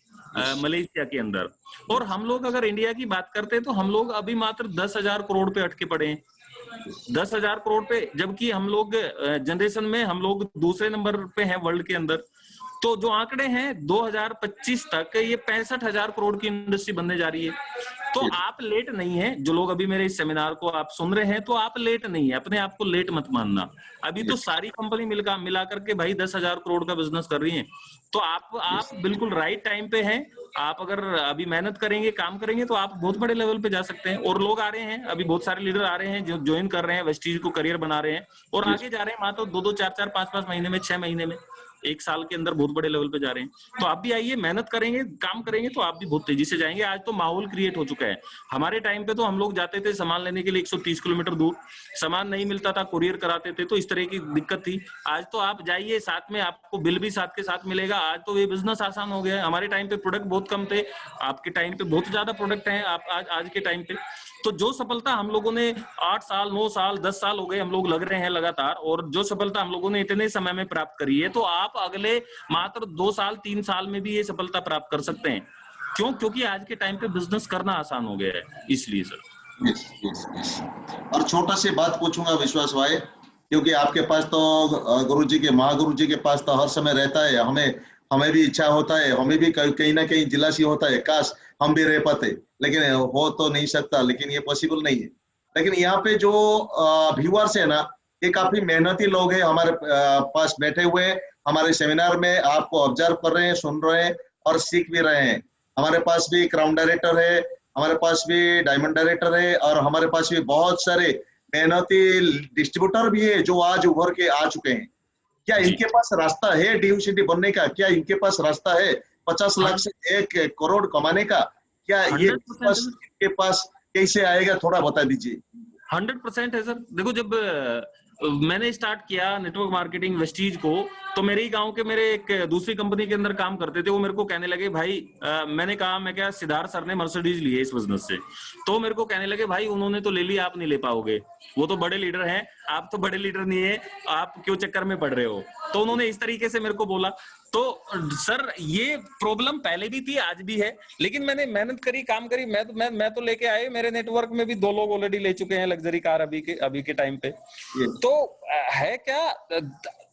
मलेशिया के अंदर। और हम लोग अगर इंडिया की बात करते हैं तो हम लोग अभी मात्र 10,000 करोड़ पे अटके पड़े हैं। 10,000 करोड़ पे, जबकि हम लोग जनरेशन में हम लोग दूसरे नंबर पे हैं वर्ल्ड के अंदर। तो जो आंकड़े हैं 2025 तक ये 65,000 करोड़ की इंडस्ट्री बनने जा रही है। तो आप लेट नहीं है, जो लोग अभी मेरे इस सेमिनार को आप सुन रहे हैं, तो आप लेट नहीं है, अपने आप को लेट मत मानना। अभी तो सारी कंपनी मिला करके भाई 10,000 करोड़ का बिजनेस कर रही है। तो आप बिल्कुल राइट टाइम पे हैं। आप अगर अभी मेहनत करेंगे, काम करेंगे, तो आप बहुत बड़े लेवल पे जा सकते हैं। और लोग आ रहे हैं, अभी बहुत सारे लीडर आ रहे हैं जो ज्वाइन कर रहे हैं, वेस्टीज को करियर बना रहे हैं और आगे जा रहे हैं, मात्र 2-2, 4-4, 5-5 महीने में, 6 महीने में, 1 साल के अंदर बहुत बड़े लेवल पे जा रहे हैं। तो आप भी आइए, मेहनत करेंगे, काम करेंगे, तो आप भी बहुत तेजी से जाएंगे। आज तो माहौल क्रिएट हो चुका है। हमारे टाइम पे तो हम लोग जाते थे सामान लेने के लिए 130 किलोमीटर दूर, सामान नहीं मिलता था, कुरियर कराते थे, तो इस तरह की दिक्कत थी। आज तो आप जाइए, साथ में आपको बिल भी साथ के साथ मिलेगा। आज तो ये बिजनेस आसान हो गया है। हमारे टाइम पे प्रोडक्ट बहुत कम थे, आपके टाइम पे बहुत ज्यादा प्रोडक्ट हैं आप आज के टाइम पे। तो जो सफलता हम लोगों ने 8 साल, 9 साल, 10 साल हो गए हम लोग लग रहे हैं लगातार, और जो सफलता हम लोगों ने इतने समय में प्राप्त करी है, तो आप अगले मात्र 2 साल, 3 साल में भी ये सफलता प्राप्त कर सकते हैं। क्यों? क्योंकि आज के टाइम पे बिजनेस करना आसान हो गया है, इसलिए सर। Yes, yes, yes. और छोटा सी बात पूछूंगा विश्वास भाई, क्योंकि आपके पास तो गुरु जी के, महागुरु जी के पास तो हर समय रहता है, हमें हमें भी इच्छा होता है, हमें भी कहीं ना कहीं जिलासी होता है, काश हम भी रह पाते, लेकिन हो तो नहीं सकता, लेकिन ये पॉसिबल नहीं है। लेकिन यहाँ पे जो व्यूअर्स है ना, ये काफी मेहनती लोग हैं, हमारे पास बैठे हुए हैं, हमारे सेमिनार में आपको ऑब्जर्व कर रहे हैं, सुन रहे हैं और सीख भी रहे हैं। हमारे पास भी क्राउन डायरेक्टर है, हमारे पास भी डायमंड डायरेक्टर है, और हमारे पास भी बहुत सारे मेहनती डिस्ट्रीब्यूटर भी है जो आज उभर के आ चुके हैं। क्या जी। इनके पास रास्ता है DUCD बनने का? क्या इनके पास रास्ता है 50 लाख से 1 करोड़ कमाने का? क्या ये 100% विश्वास इनके पास कैसे आएगा, थोड़ा बता दीजिए। 100% है सर। देखो, जब मैंने स्टार्ट किया नेटवर्क मार्केटिंग वेस्टीज को, तो मेरे ही गांव के, मेरे एक दूसरी कंपनी के अंदर काम करते थे, वो मेरे को कहने लगे भाई, मैंने कहा मैं क्या, सिद्धार्थ सर ने मर्सिडीज ली है इस बिजनेस से। तो मेरे को कहने लगे भाई, उन्होंने तो ले ली, आप नहीं ले पाओगे, वो तो बड़े लीडर हैं, आप तो बड़े लीडर नहीं है, आप क्यों चक्कर में पड़ रहे हो। तो उन्होंने इस तरीके से मेरे को बोला। तो सर, ये प्रॉब्लम पहले भी थी, आज भी है, लेकिन मैंने मेहनत करी, काम करी। मैं तो लेके आए, मेरे नेटवर्क में भी 2 लोग ऑलरेडी ले चुके हैं लग्जरी कार अभी के टाइम पे। ये तो है क्या,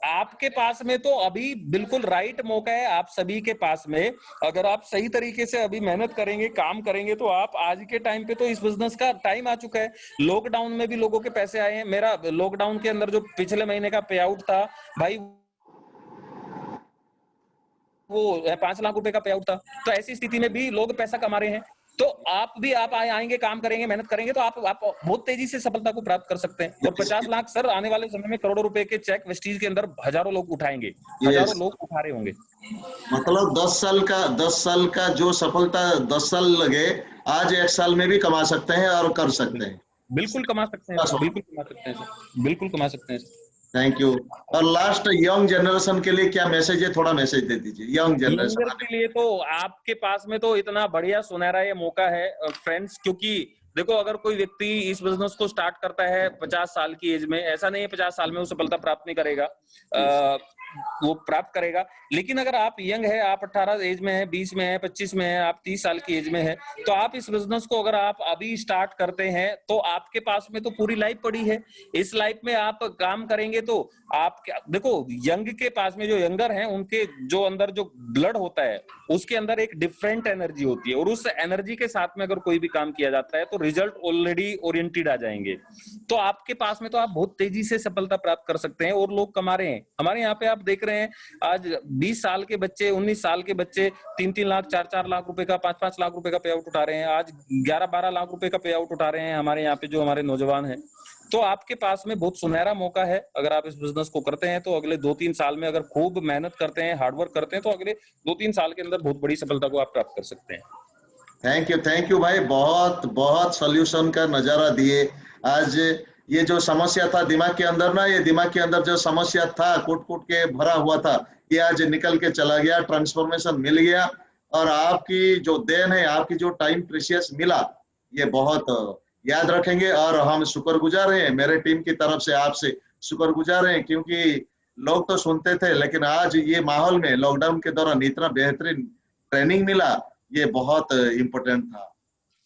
आपके पास में तो अभी बिल्कुल राइट मौका है, आप सभी के पास में। अगर आप सही तरीके से अभी मेहनत करेंगे, काम करेंगे, तो आप आज के टाइम पे, तो इस बिजनेस का टाइम आ चुका है। लॉकडाउन में भी लोगों के पैसे आए हैं। मेरा लॉकडाउन के अंदर जो पिछले महीने का पे आउट था भाई, वो 5 लाख रुपए का पे आउट था। तो ऐसी स्थिति में भी लोग पैसा कमा रहे हैं। तो आप भी आप आएंगे, काम करेंगे, मेहनत करेंगे तो आप बहुत तेजी से सफलता को प्राप्त कर सकते हैं। और 50 लाख सर आने वाले समय में करोड़ों रुपए के चेक वेस्टीज के अंदर हजारों लोग उठाएंगे, हजारों लोग उठा रहे होंगे। मतलब 10 साल का जो सफलता 10 साल लगे, आज 1 साल में भी कमा सकते हैं और कर सकते हैं। बिल्कुल कमा सकते हैं सर, बिल्कुल कमा सकते हैं सर, बिल्कुल कमा सकते हैं सर। Thank you. और लास्ट यंग जनरेशन के लिए क्या मैसेज है, थोड़ा मैसेज दे दीजिए यंग जनरेशन यंगर के लिए तो आपके पास में तो इतना बढ़िया सुनहरा ये मौका है फ्रेंड्स, क्योंकि देखो अगर कोई व्यक्ति इस बिजनेस को स्टार्ट करता है 50 साल की एज में, ऐसा नहीं है 50 साल में वो सफलता प्राप्त नहीं करेगा, वो प्राप्त करेगा। लेकिन अगर आप यंग है, आप 18 एज में है, 20 में है, 25 में है, आप 30 साल की एज में है, तो आप इस बिजनेस को अगर आप अभी स्टार्ट करते हैं तो आपके पास में तो पूरी लाइफ पड़ी है। इस लाइफ में आप काम करेंगे तो आप देखो यंग के पास में जो यंगर हैं उनके जो अंदर जो ब्लड होता है उसके अंदर एक डिफरेंट एनर्जी होती है, और उस एनर्जी के साथ में अगर कोई भी काम किया जाता है तो रिजल्ट ऑलरेडी ओरिएंटेड आ जाएंगे। तो आपके पास में तो आप बहुत तेजी से सफलता प्राप्त कर सकते हैं और लोग कमा रहे हैं। हमारे यहाँ पे आप देख रहे हैं आज 20 साल के बच्चे, 19 साल के बच्चे 3-3 लाख, 4-4 लाख रुपए का, 5-5 लाख रुपए का पे आउट उठा रहे हैं। आज 11-12 लाख रुपए का पे आउट उठा रहे हैं हमारे यहाँ पे जो हमारे नौजवान हैं। तो आपके पास में बहुत सुनहरा मौका है। अगर आप इस बिजनेस को करते हैं तो अगले 2-3 साल में अगर खूब मेहनत करते हैं, हार्डवर्क करते हैं, तो अगले 2-3 साल के अंदर बहुत बड़ी सफलता को आप प्राप्त कर सकते हैं। थैंक यू भाई, बहुत बहुत सॉल्यूशन का नजारा दिए। आज ये जो समस्या था दिमाग के अंदर ना, ये दिमाग के अंदर जो समस्या था कूट कूट के भरा हुआ था, ये आज निकल के चला गया, ट्रांसफॉर्मेशन मिल गया। और आपकी जो देन है, आपकी जो टाइम प्रीशियस मिला, ये बहुत याद रखेंगे। और हम शुक्रगुजार हैं, मेरे टीम की तरफ से आपसे शुक्रगुजार हैं, क्योंकि लोग तो सुनते थे लेकिन आज ये माहौल में लॉकडाउन के दौरान इतना बेहतरीन ट्रेनिंग मिला, ये बहुत इम्पोर्टेंट था।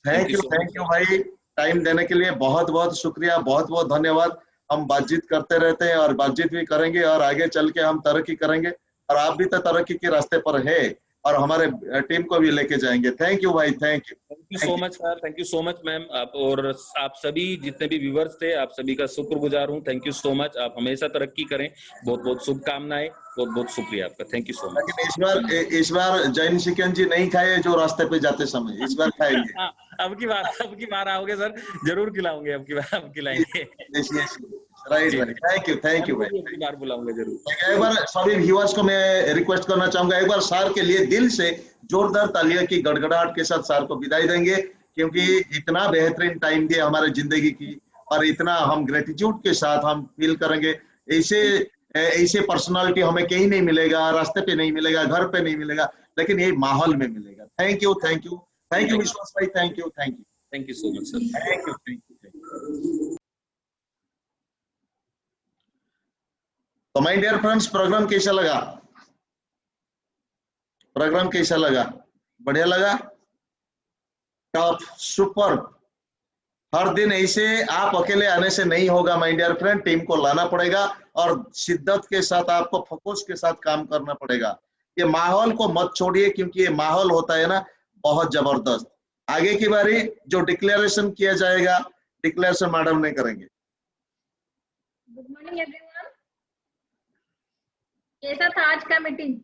Thank you so thank much. You भाई, टाइम देने के लिए बहुत बहुत शुक्रिया, बहुत बहुत धन्यवाद। हम बातचीत करते रहते हैं और बातचीत भी करेंगे, और आगे चल के हम तरक्की करेंगे, और आप भी तो तरक्की के रास्ते पर है, और हमारे टीम को भी लेके जाएंगे। थैंक यू भाई, thank you. Thank you so much sir, thank you so much ma'am. आप और आप सभी जितने भी व्यूवर्स थे, आप सभी का शुक्रगुजार हूँ। थैंक यू सो मच, आप हमेशा तरक्की करें। बहुत बहुत शुभकामनाएं, बहुत बहुत शुक्रिया आपका। Thank you so much. लेकिन इस बार जैन चिकन जी नहीं खाए जो रास्ते पे जाते समय, इस बार खाएंगे। अब की बार आओगे सर, जरूर खिलाऊंगे, अब की बार आप खिलाएंगे। राइट राइट, थैंक यू भाई। अब की बार बुलाऊंगा जरूर। एक बार सभी व्यूअर्स को मैं रिक्वेस्ट करना चाहूंगा, एक बार सर के लिए दिल से जोरदार तालियों की गड़गड़ाहट के साथ सर को विदाई देंगे, क्योंकि इतना बेहतरीन टाइम दिया हमारे जिंदगी की, और इतना हम ग्रेटिट्यूड के साथ हम फील करेंगे। ऐसे ऐसे पर्सनालिटी हमें कहीं नहीं मिलेगा, रास्ते पे नहीं मिलेगा, घर पे नहीं मिलेगा, लेकिन ये माहौल में मिलेगा। Thank you, thank you, thank you विश्वास भाई, thank you, thank you, thank you so much sir. Thank you, thank you. तो माय डियर फ्रेंड्स, प्रोग्राम कैसा लगा? प्रोग्राम कैसा लगा? बढ़िया लगा? Top, super. हर दिन ऐसे आप अकेले आने से नहीं होगा माय डियर फ्रेंड, टीम को लाना पड़ेगा, और शिद्दत के साथ आपको फोकस के साथ काम करना पड़ेगा। ये माहौल को मत छोड़िए, क्योंकि ये माहौल होता है ना बहुत जबरदस्त। आगे की बारी जो डिक्लेरेशन किया जाएगा, डिक्लेरेशन मैडम नहीं करेंगे। गुड मॉर्निंग एवरीवन, कैसा था आज का मीटिंग?